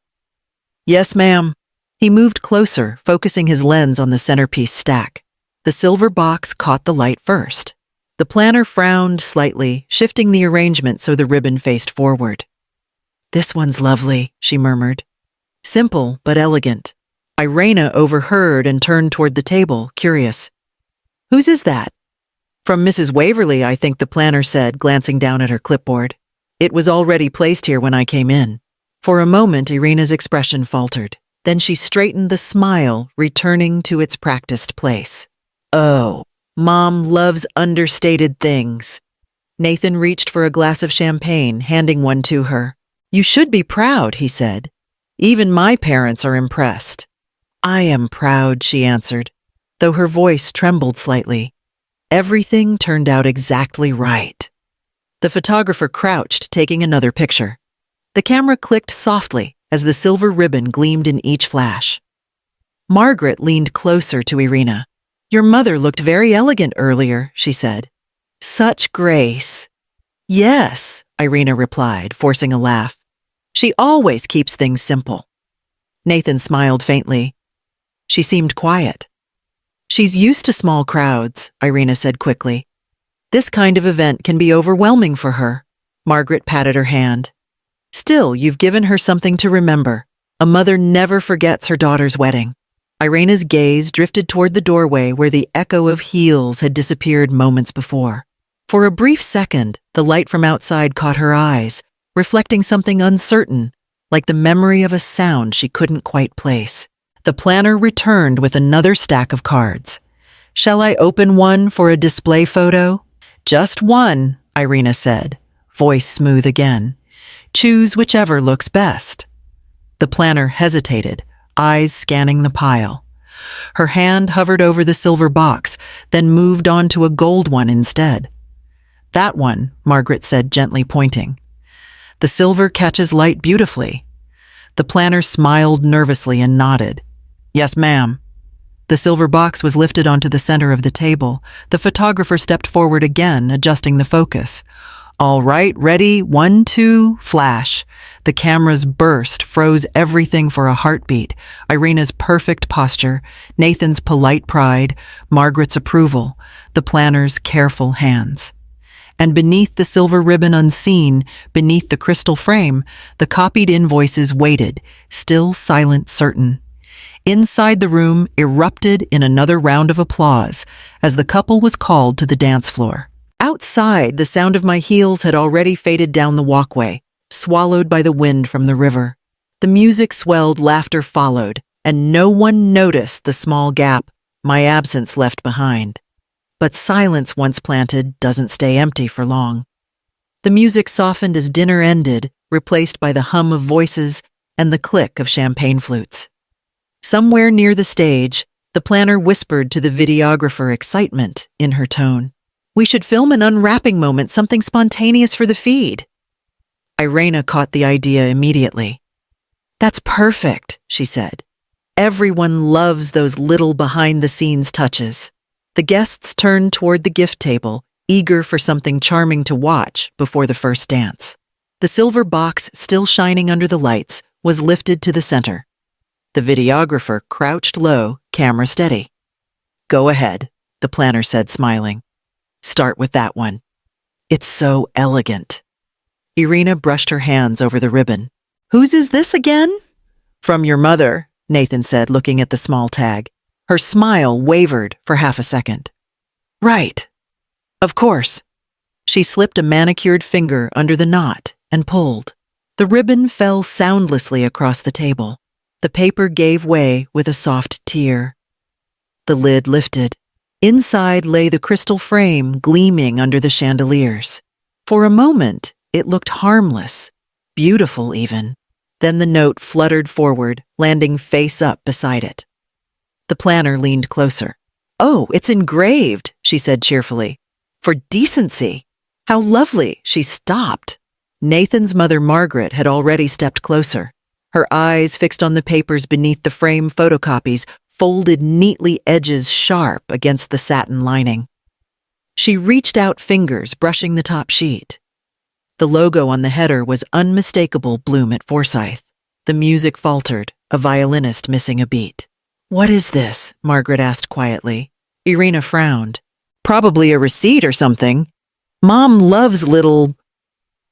Yes, ma'am. He moved closer, focusing his lens on the centerpiece stack. The silver box caught the light first. The planner frowned slightly, shifting the arrangement so the ribbon faced forward. This one's lovely, she murmured. Simple, but elegant. Irena overheard and turned toward the table, curious. Whose is that? From Mrs. Waverly, I think, the planner said, glancing down at her clipboard. It was already placed here when I came in. For a moment, Irena's expression faltered. Then she straightened the smile, returning to its practiced place. Oh, Mom loves understated things. Nathan reached for a glass of champagne, handing one to her. You should be proud, he said. Even my parents are impressed. I am proud, she answered, though her voice trembled slightly. Everything turned out exactly right. The photographer crouched, taking another picture. The camera clicked softly as the silver ribbon gleamed in each flash. Margaret leaned closer to Irena. Your mother looked very elegant earlier, she said. Such grace. Yes, Irena replied, forcing a laugh. She always keeps things simple. Nathan smiled faintly. She seemed quiet. She's used to small crowds, Irena said quickly. This kind of event can be overwhelming for her. Margaret patted her hand. Still, you've given her something to remember. A mother never forgets her daughter's wedding. Irena's gaze drifted toward the doorway where the echo of heels had disappeared moments before. For a brief second, the light from outside caught her eyes, reflecting something uncertain, like the memory of a sound she couldn't quite place. The planner returned with another stack of cards. Shall I open one for a display photo? Just one, Irena said, voice smooth again. Choose whichever looks best. The planner hesitated, eyes scanning the pile. Her hand hovered over the silver box, then moved on to a gold one instead. That one, Margaret said, gently pointing. The silver catches light beautifully. The planner smiled nervously and nodded. Yes, ma'am. The silver box was lifted onto the center of the table. The photographer stepped forward again, adjusting the focus. All right, ready, 1, 2, flash. The camera's burst froze everything for a heartbeat. Irena's perfect posture, Nathan's polite pride, Margaret's approval, the planner's careful hands. And beneath the silver ribbon unseen, beneath the crystal frame, the copied invoices waited, still silent, certain. Inside the room erupted in another round of applause as the couple was called to the dance floor. Outside, the sound of my heels had already faded down the walkway, swallowed by the wind from the river. The music swelled, laughter followed, and no one noticed the small gap my absence left behind. But silence once planted doesn't stay empty for long. The music softened as dinner ended, replaced by the hum of voices and the click of champagne flutes. Somewhere near the stage, the planner whispered to the videographer, excitement in her tone. We should film an unwrapping moment, something spontaneous for the feed. Irena caught the idea immediately. That's perfect, she said. Everyone loves those little behind-the-scenes touches. The guests turned toward the gift table, eager for something charming to watch before the first dance. The silver box, still shining under the lights, was lifted to the center. The videographer crouched low, camera steady. Go ahead, the planner said, smiling. Start with that one. It's so elegant. Irena brushed her hands over the ribbon. Whose is this again? From your mother, Nathan said, looking at the small tag. Her smile wavered for half a second. Right. Of course. She slipped a manicured finger under the knot and pulled. The ribbon fell soundlessly across the table. The paper gave way with a soft tear. The lid lifted. Inside lay the crystal frame gleaming under the chandeliers. For a moment, it looked harmless, beautiful even. Then the note fluttered forward, landing face up beside it. The planner leaned closer. Oh, it's engraved, she said cheerfully. For decency. How lovely. She stopped. Nathan's mother, Margaret, had already stepped closer, her eyes fixed on the papers beneath the frame photocopies, folded neatly, edges sharp against the satin lining. She reached out fingers, brushing the top sheet. The logo on the header was unmistakable Bloom at Forsyth. The music faltered, a violinist missing a beat. What is this? Margaret asked quietly. Irina frowned. Probably a receipt or something. Mom loves little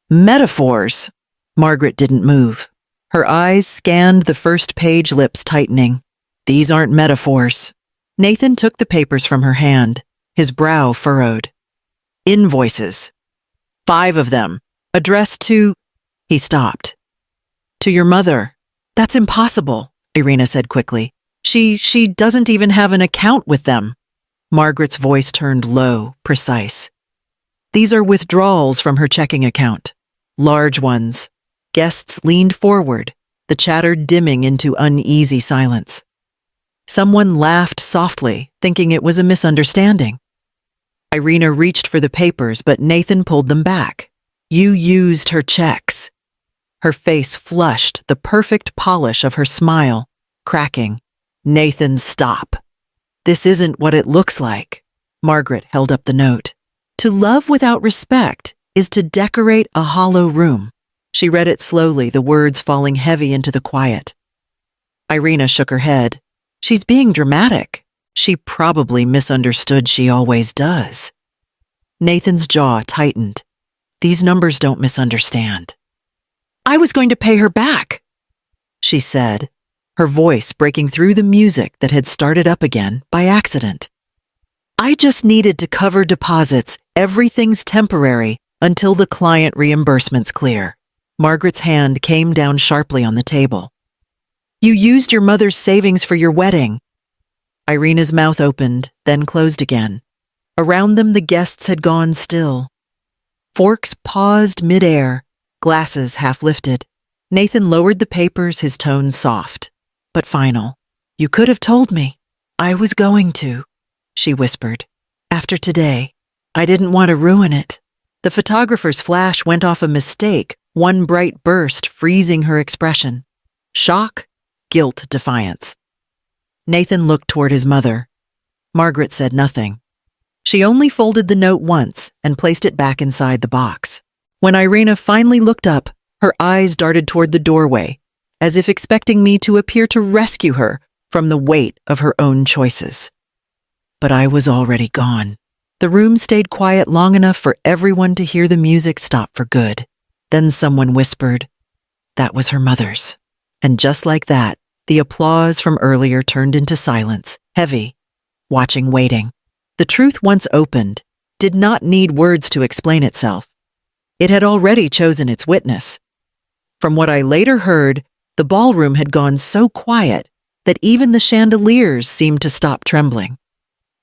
metaphors. Margaret didn't move. Her eyes scanned the first page, lips tightening. These aren't metaphors. Nathan took the papers from her hand, his brow furrowed. Invoices. 5 of them. Addressed to... He stopped. To your mother. That's impossible, Irina said quickly. She doesn't even have an account with them. Margaret's voice turned low, precise. These are withdrawals from her checking account. Large ones. Guests leaned forward, the chatter dimming into uneasy silence. Someone laughed softly, thinking it was a misunderstanding. Irina reached for the papers, but Nathan pulled them back. You used her checks. Her face flushed, the perfect polish of her smile, cracking. Nathan, stop. This isn't what it looks like. Margaret held up the note. To love without respect is to decorate a hollow room. She read it slowly, the words falling heavy into the quiet. Irina shook her head. She's being dramatic. She probably misunderstood. She always does. Nathan's jaw tightened. These numbers don't misunderstand. I was going to pay her back, she said, her voice breaking through the music that had started up again by accident. I just needed to cover deposits. Everything's temporary until the client reimbursements clear. Margaret's hand came down sharply on the table. You used your mother's savings for your wedding. Irina's mouth opened, then closed again. Around them the guests had gone still. Forks paused midair, glasses half lifted. Nathan lowered the papers, his tone soft, but final. You could have told me. I was going to, she whispered. After today, I didn't want to ruin it. The photographer's flash went off a mistake, one bright burst freezing her expression. Shock, guilt, defiance. Nathan looked toward his mother. Margaret said nothing. She only folded the note once and placed it back inside the box. When Irina finally looked up, her eyes darted toward the doorway, as if expecting me to appear to rescue her from the weight of her own choices. But I was already gone. The room stayed quiet long enough for everyone to hear the music stop for good. Then someone whispered, that was her mother's. And just like that, the applause from earlier turned into silence, heavy, watching, waiting. The truth once opened did not need words to explain itself. It had already chosen its witness. From what I later heard, the ballroom had gone so quiet that even the chandeliers seemed to stop trembling.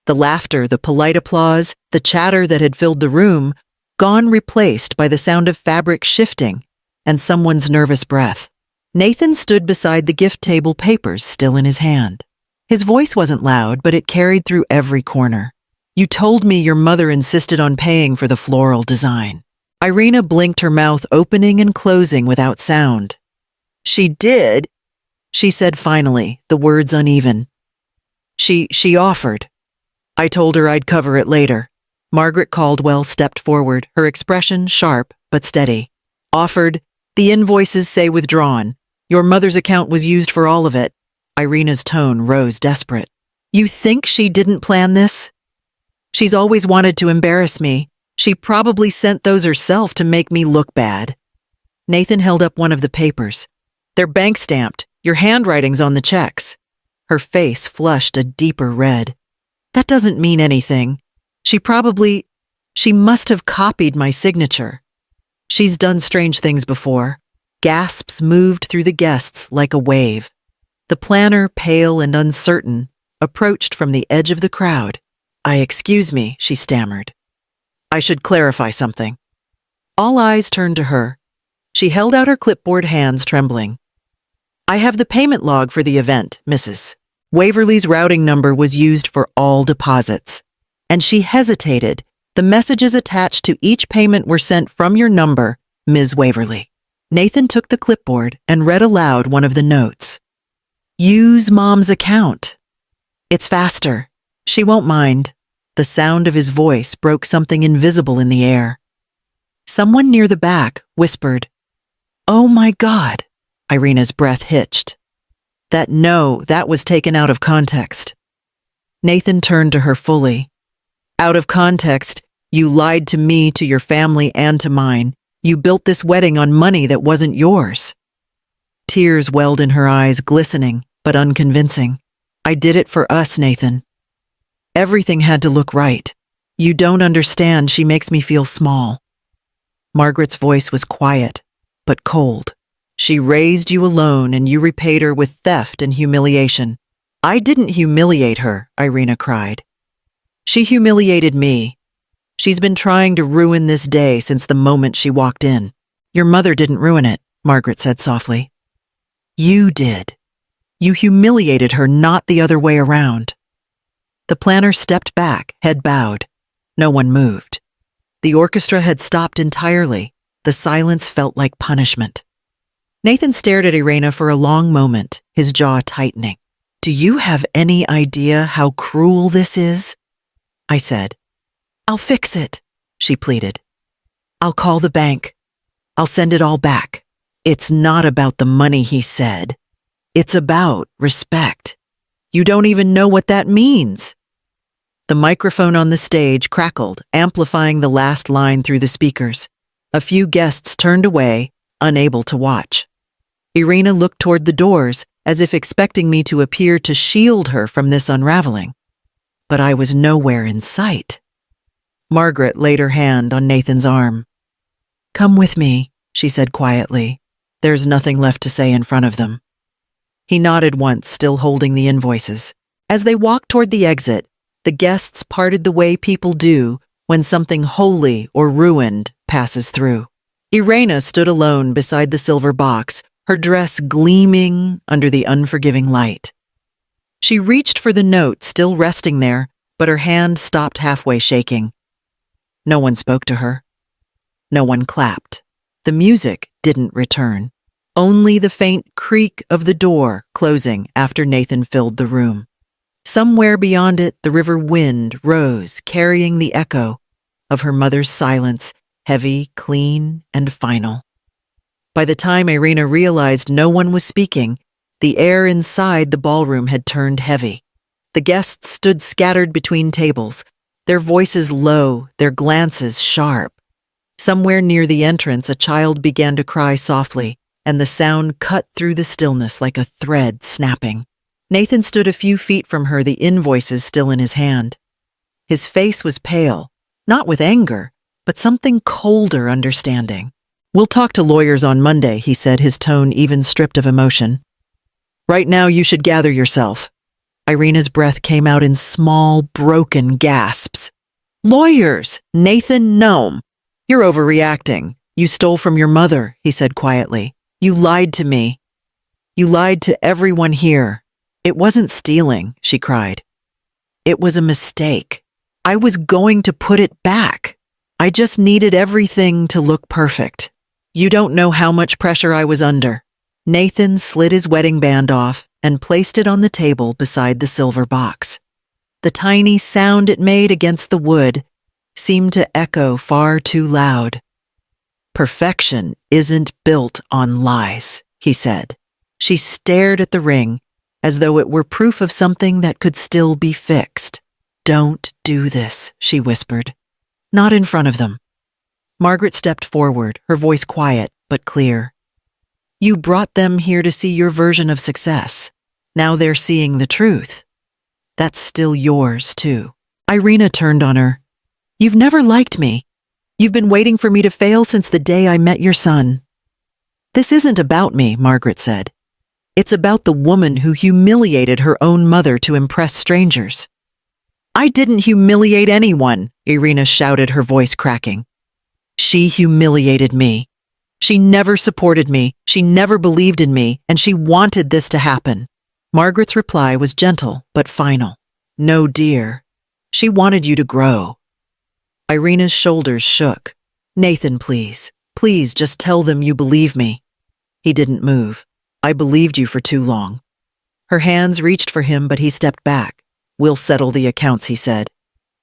The laughter, the polite applause, the chatter that had filled the room, gone, replaced by the sound of fabric shifting and someone's nervous breath. Nathan stood beside the gift table, papers still in his hand. His voice wasn't loud, but it carried through every corner. You told me your mother insisted on paying for the floral design. Irina blinked, her mouth opening and closing without sound. She did, she said finally, the words uneven. She offered. I told her I'd cover it later. Margaret Caldwell stepped forward, her expression sharp but steady. Offered. The invoices say withdrawn. Your mother's account was used for all of it. Irina's tone rose, desperate. You think she didn't plan this? She's always wanted to embarrass me. She probably sent those herself to make me look bad. Nathan held up one of the papers. They're bank stamped. Your handwriting's on the checks. Her face flushed a deeper red. That doesn't mean anything. She must have copied my signature. She's done strange things before. Gasps moved through the guests like a wave. The planner, pale and uncertain, approached from the edge of the crowd. Excuse me, she stammered. I should clarify something. All eyes turned to her. She held out her clipboard, hands trembling. I have the payment log for the event, Mrs. Waverly's routing number was used for all deposits. And she hesitated. The messages attached to each payment were sent from your number, Ms. Waverly. Nathan took the clipboard and read aloud one of the notes. Use Mom's account. It's faster. She won't mind. The sound of his voice broke something invisible in the air. Someone near the back whispered, "Oh my God." Irina's breath hitched. That was taken out of context. Nathan turned to her fully. Out of context, you lied to me, to your family, and to mine. You built this wedding on money that wasn't yours. Tears welled in her eyes, glistening, but unconvincing. I did it for us, Nathan. Everything had to look right. You don't understand, she makes me feel small. Margaret's voice was quiet, but cold. She raised you alone and you repaid her with theft and humiliation. I didn't humiliate her, Irina cried. She humiliated me. She's been trying to ruin this day since the moment she walked in. Your mother didn't ruin it, Margaret said softly. You did. You humiliated her, not the other way around. The planner stepped back, head bowed. No one moved. The orchestra had stopped entirely. The silence felt like punishment. Nathan stared at Irina for a long moment, his jaw tightening. Do you have any idea how cruel this is? I said. I'll fix it, she pleaded. I'll call the bank. I'll send it all back. It's not about the money, he said. It's about respect. You don't even know what that means. The microphone on the stage crackled, amplifying the last line through the speakers. A few guests turned away, unable to watch. Irina looked toward the doors, as if expecting me to appear to shield her from this unraveling. But I was nowhere in sight. Margaret laid her hand on Nathan's arm. Come with me, she said quietly. There's nothing left to say in front of them. He nodded once, still holding the invoices. As they walked toward the exit, the guests parted the way people do when something holy or ruined passes through. Irina stood alone beside the silver box, her dress gleaming under the unforgiving light. She reached for the note still resting there, but her hand stopped halfway, shaking. No one spoke to her. No one clapped. The music didn't return. Only the faint creak of the door closing after Nathan filled the room. Somewhere beyond it, the river wind rose, carrying the echo of her mother's silence, heavy, clean, and final. By the time Irina realized no one was speaking, the air inside the ballroom had turned heavy. The guests stood scattered between tables, their voices low, their glances sharp. Somewhere near the entrance, a child began to cry softly, and the sound cut through the stillness like a thread snapping. Nathan stood a few feet from her, the invoices still in his hand. His face was pale, not with anger, but something colder understanding. We'll talk to lawyers on Monday, he said, his tone even stripped of emotion. Right now you should gather yourself. Irina's breath came out in small, broken gasps. Lawyers! Nathan, no. You're overreacting. You stole from your mother, he said quietly. You lied to me. You lied to everyone here. It wasn't stealing, she cried. It was a mistake. I was going to put it back. I just needed everything to look perfect. You don't know how much pressure I was under. Nathan slid his wedding band off and placed it on the table beside the silver box. The tiny sound it made against the wood seemed to echo far too loud. Perfection isn't built on lies, he said. She stared at the ring as though it were proof of something that could still be fixed. Don't do this, she whispered. Not in front of them. Margaret stepped forward, her voice quiet but clear. You brought them here to see your version of success. Now they're seeing the truth. That's still yours, too. Irina turned on her. You've never liked me. You've been waiting for me to fail since the day I met your son. This isn't about me, Margaret said. It's about the woman who humiliated her own mother to impress strangers. I didn't humiliate anyone, Irina shouted, her voice cracking. She humiliated me. She never supported me, she never believed in me, and she wanted this to happen. Margaret's reply was gentle but final. No, dear. She wanted you to grow. Irina's shoulders shook. Nathan, please. Please just tell them you believe me. He didn't move. I believed you for too long. Her hands reached for him, but he stepped back. We'll settle the accounts, he said.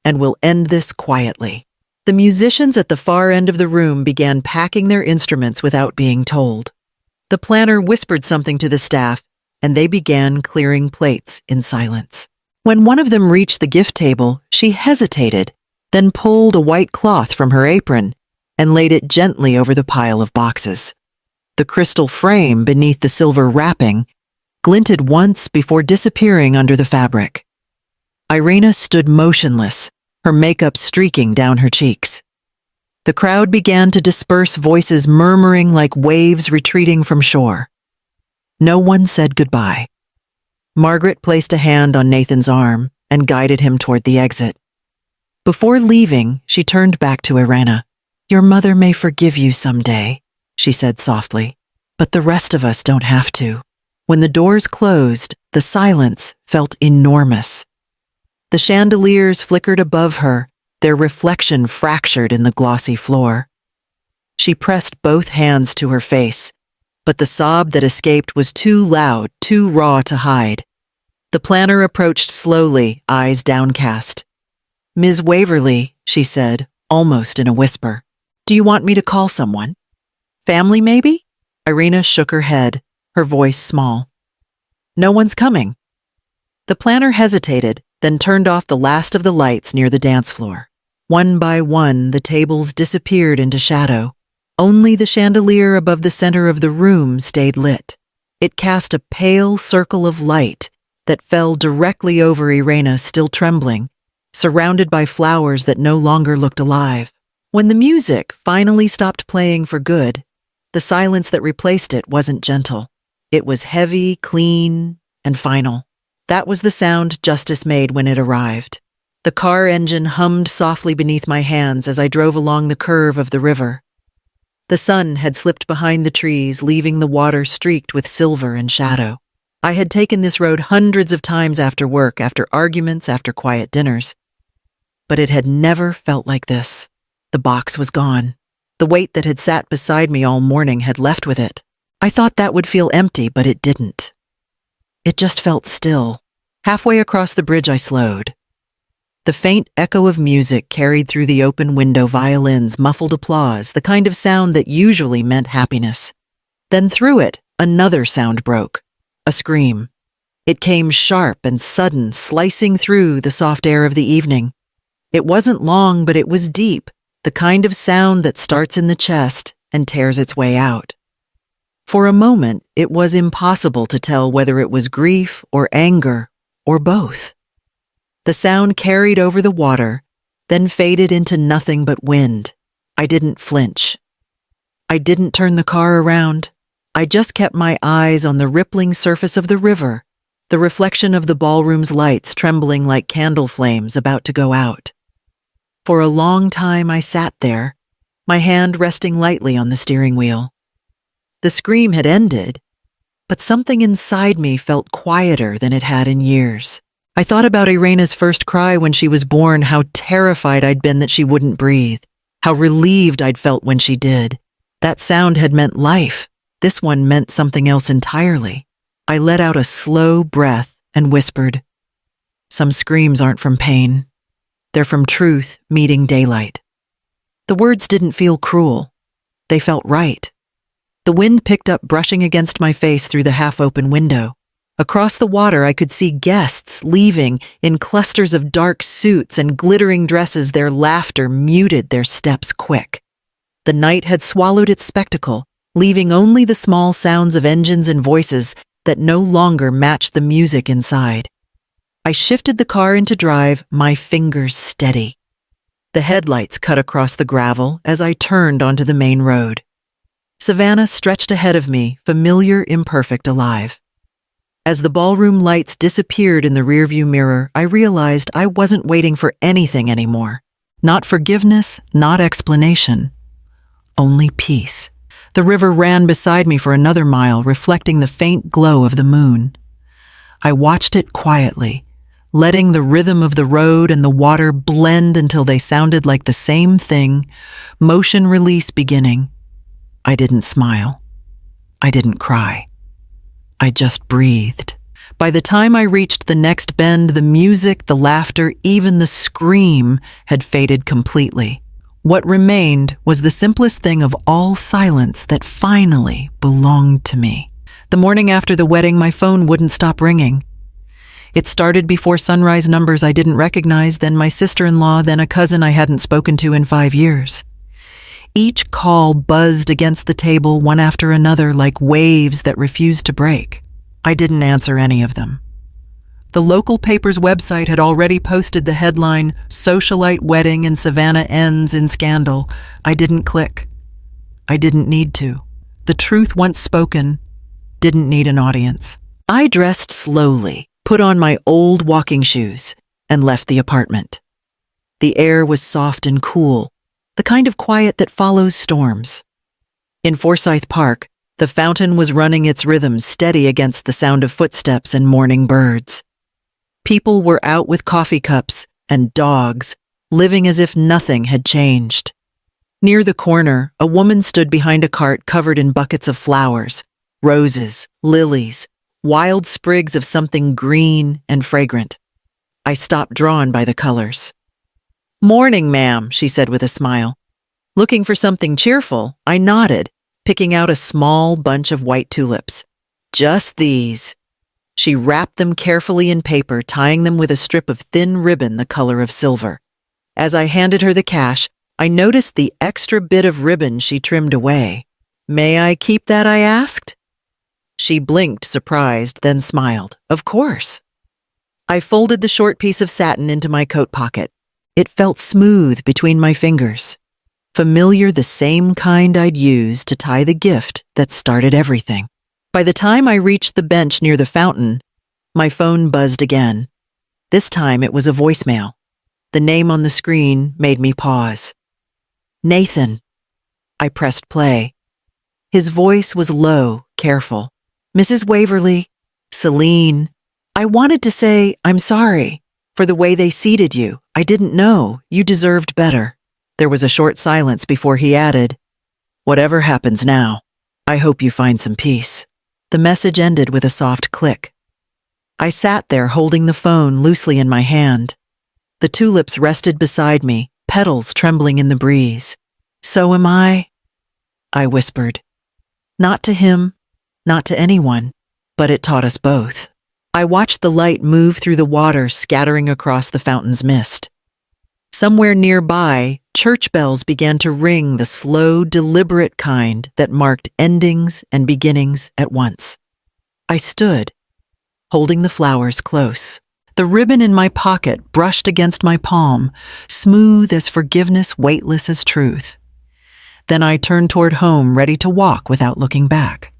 And we'll end this quietly. The musicians at the far end of the room began packing their instruments without being told. The planner whispered something to the staff, and they began clearing plates in silence. When one of them reached the gift table, she hesitated, then pulled a white cloth from her apron and laid it gently over the pile of boxes. The crystal frame beneath the silver wrapping glinted once before disappearing under the fabric. Irina stood motionless, her makeup streaking down her cheeks. The crowd began to disperse, voices murmuring like waves retreating from shore. No one said goodbye. Margaret placed a hand on Nathan's arm and guided him toward the exit. Before leaving, she turned back to Irina. Your mother may forgive you someday, she said softly, but the rest of us don't have to. When the doors closed, the silence felt enormous. The chandeliers flickered above her, their reflection fractured in the glossy floor. She pressed both hands to her face, but the sob that escaped was too loud, too raw to hide. The planner approached slowly, eyes downcast. Ms. Waverly, she said, almost in a whisper. Do you want me to call someone? Family, maybe? Irina shook her head, her voice small. No one's coming. The planner hesitated, then turned off the last of the lights near the dance floor. One by one, the tables disappeared into shadow. Only the chandelier above the center of the room stayed lit. It cast a pale circle of light that fell directly over Irina, still trembling, surrounded by flowers that no longer looked alive. When the music finally stopped playing for good, the silence that replaced it wasn't gentle. It was heavy, clean, and final. That was the sound justice made when it arrived. The car engine hummed softly beneath my hands as I drove along the curve of the river. The sun had slipped behind the trees, leaving the water streaked with silver and shadow. I had taken this road hundreds of times after work, after arguments, after quiet dinners. But it had never felt like this. The box was gone. The weight that had sat beside me all morning had left with it. I thought that would feel empty, but it didn't. It just felt still. Halfway across the bridge, I slowed. The faint echo of music carried through the open window, violins, muffled applause, the kind of sound that usually meant happiness. Then through it, another sound broke. A scream. It came sharp and sudden, slicing through the soft air of the evening. It wasn't long, but it was deep, the kind of sound that starts in the chest and tears its way out. For a moment, it was impossible to tell whether it was grief or anger or both. The sound carried over the water, then faded into nothing but wind. I didn't flinch. I didn't turn the car around. I just kept my eyes on the rippling surface of the river, the reflection of the ballroom's lights trembling like candle flames about to go out. For a long time I sat there, my hand resting lightly on the steering wheel. The scream had ended, but something inside me felt quieter than it had in years. I thought about Irina's first cry when she was born, how terrified I'd been that she wouldn't breathe, how relieved I'd felt when she did. That sound had meant life. This one meant something else entirely. I let out a slow breath and whispered, "Some screams aren't from pain. They're from truth meeting daylight." The words didn't feel cruel. They felt right. The wind picked up, brushing against my face through the half-open window. Across the water, I could see guests leaving in clusters of dark suits and glittering dresses. Their laughter muted, their steps quick. The night had swallowed its spectacle, leaving only the small sounds of engines and voices that no longer matched the music inside. I shifted the car into drive, my fingers steady. The headlights cut across the gravel as I turned onto the main road. Savannah stretched ahead of me, familiar, imperfect, alive. As the ballroom lights disappeared in the rearview mirror, I realized I wasn't waiting for anything anymore. Not forgiveness, not explanation. Only peace. The river ran beside me for another mile, reflecting the faint glow of the moon. I watched it quietly, letting the rhythm of the road and the water blend until they sounded like the same thing, motion release beginning. I didn't smile. I didn't cry. I just breathed. By the time I reached the next bend, the music, the laughter, even the scream had faded completely. What remained was the simplest thing of all silence that finally belonged to me. The morning after the wedding, my phone wouldn't stop ringing. It started before sunrise numbers I didn't recognize, then my sister-in-law, then a cousin I hadn't spoken to in 5 years. Each call buzzed against the table one after another like waves that refused to break. I didn't answer any of them. The local paper's website had already posted the headline, "Socialite Wedding in Savannah Ends in Scandal." I didn't click. I didn't need to. The truth once spoken didn't need an audience. I dressed slowly, put on my old walking shoes, and left the apartment. The air was soft and cool, the kind of quiet that follows storms. In Forsyth Park, the fountain was running its rhythm steady against the sound of footsteps and morning birds. People were out with coffee cups and dogs, living as if nothing had changed. Near the corner, a woman stood behind a cart covered in buckets of flowers, roses, lilies, wild sprigs of something green and fragrant. I stopped, drawn by the colors. "Morning, ma'am," she said with a smile. Looking for something cheerful, I nodded, picking out a small bunch of white tulips. "Just these." She wrapped them carefully in paper, tying them with a strip of thin ribbon the color of silver. As I handed her the cash, I noticed the extra bit of ribbon she trimmed away. "May I keep that?" I asked. She blinked, surprised, then smiled. "Of course." I folded the short piece of satin into my coat pocket. It felt smooth between my fingers. Familiar, the same kind I'd used to tie the gift that started everything. By the time I reached the bench near the fountain, my phone buzzed again. This time it was a voicemail. The name on the screen made me pause. "Nathan." I pressed play. His voice was low, careful. "Mrs. Waverly, Selene. I wanted to say I'm sorry for the way they seated you. I didn't know. You deserved better." There was a short silence before he added, "Whatever happens now, I hope you find some peace." The message ended with a soft click. I sat there holding the phone loosely in my hand. The tulips rested beside me, petals trembling in the breeze. "So am I," I whispered. Not to him, not to anyone, but it taught us both. I watched the light move through the water, scattering across the fountain's mist. Somewhere nearby, church bells began to ring, the slow, deliberate kind that marked endings and beginnings at once. I stood, holding the flowers close. The ribbon in my pocket brushed against my palm, smooth as forgiveness, weightless as truth. Then I turned toward home, ready to walk without looking back.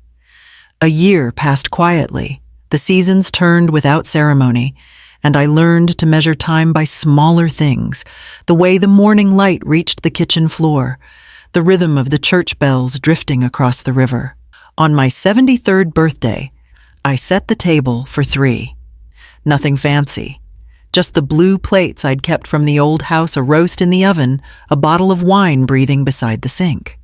A year passed quietly. The seasons turned without ceremony, and I learned to measure time by smaller things, the way the morning light reached the kitchen floor, the rhythm of the church bells drifting across the river. On my 73rd birthday, I set the table for 3. Nothing fancy, just the blue plates I'd kept from the old house, a roast in the oven, a bottle of wine breathing beside the sink.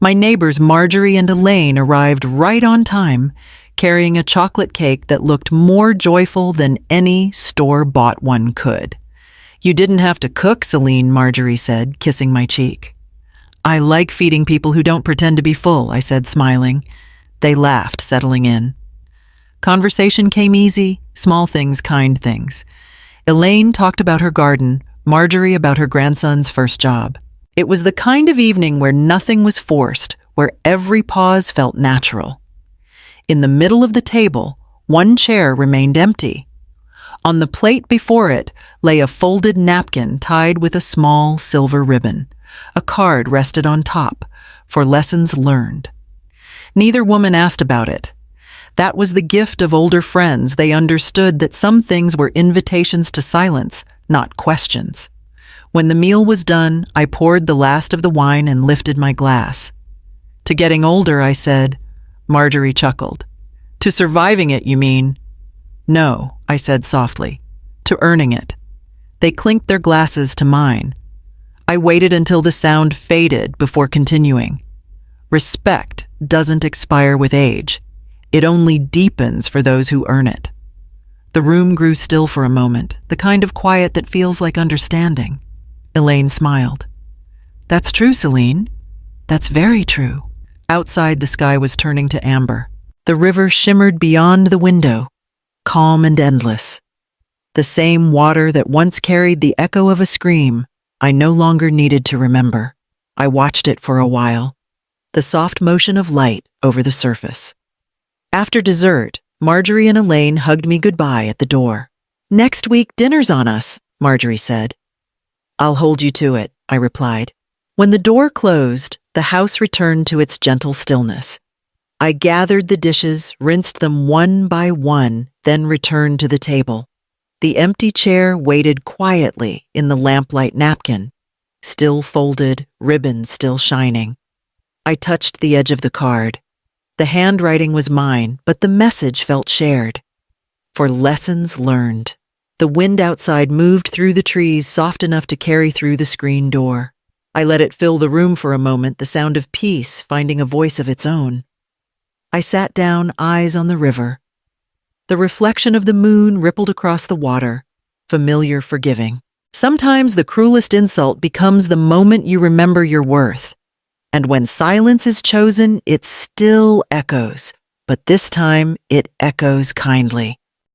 My neighbors Marjorie and Elaine arrived right on time, carrying a chocolate cake that looked more joyful than any store-bought one could. "You didn't have to cook, Selene," Marjorie said, kissing my cheek. "I like feeding people who don't pretend to be full," I said, smiling. They laughed, settling in. Conversation came easy, small things, kind things. Elaine talked about her garden, Marjorie about her grandson's first job. It was the kind of evening where nothing was forced, where every pause felt natural. In the middle of the table, one chair remained empty. On the plate before it lay a folded napkin tied with a small silver ribbon. A card rested on top, for lessons learned. Neither woman asked about it. That was the gift of older friends. They understood that some things were invitations to silence, not questions. When the meal was done, I poured the last of the wine and lifted my glass. "To getting older," I said. Marjorie chuckled. "To surviving it, you mean?" No, I said softly, to earning it. They clinked their glasses to mine. I waited until the sound faded before continuing. Respect doesn't expire with age. It only deepens for those who earn it. The room grew still for a moment, the kind of quiet that feels like understanding. Elaine smiled. That's true, Selene. That's very true. Outside, the sky was turning to amber. The river shimmered beyond the window, calm and endless. The same water that once carried the echo of a scream I no longer needed to remember. I watched it for a while, the soft motion of light over the surface. After dessert, Marjorie and Elaine hugged me goodbye at the door. Next week, dinner's on us, Marjorie said. I'll hold you to it, I replied. When the door closed, the house returned to its gentle stillness. I gathered the dishes, rinsed them one by one, then returned to the table. The empty chair waited quietly in the lamplight napkin, still folded, ribbon still shining. I touched the edge of the card. The handwriting was mine, but the message felt shared. For lessons learned. The wind outside moved through the trees soft enough to carry through the screen door. I let it fill the room for a moment, the sound of peace finding a voice of its own. I sat down, eyes on the river. The reflection of the moon rippled across the water, familiar, forgiving. Sometimes the cruelest insult becomes the moment you remember your worth. And when silence is chosen, it still echoes, but this time it echoes kindly.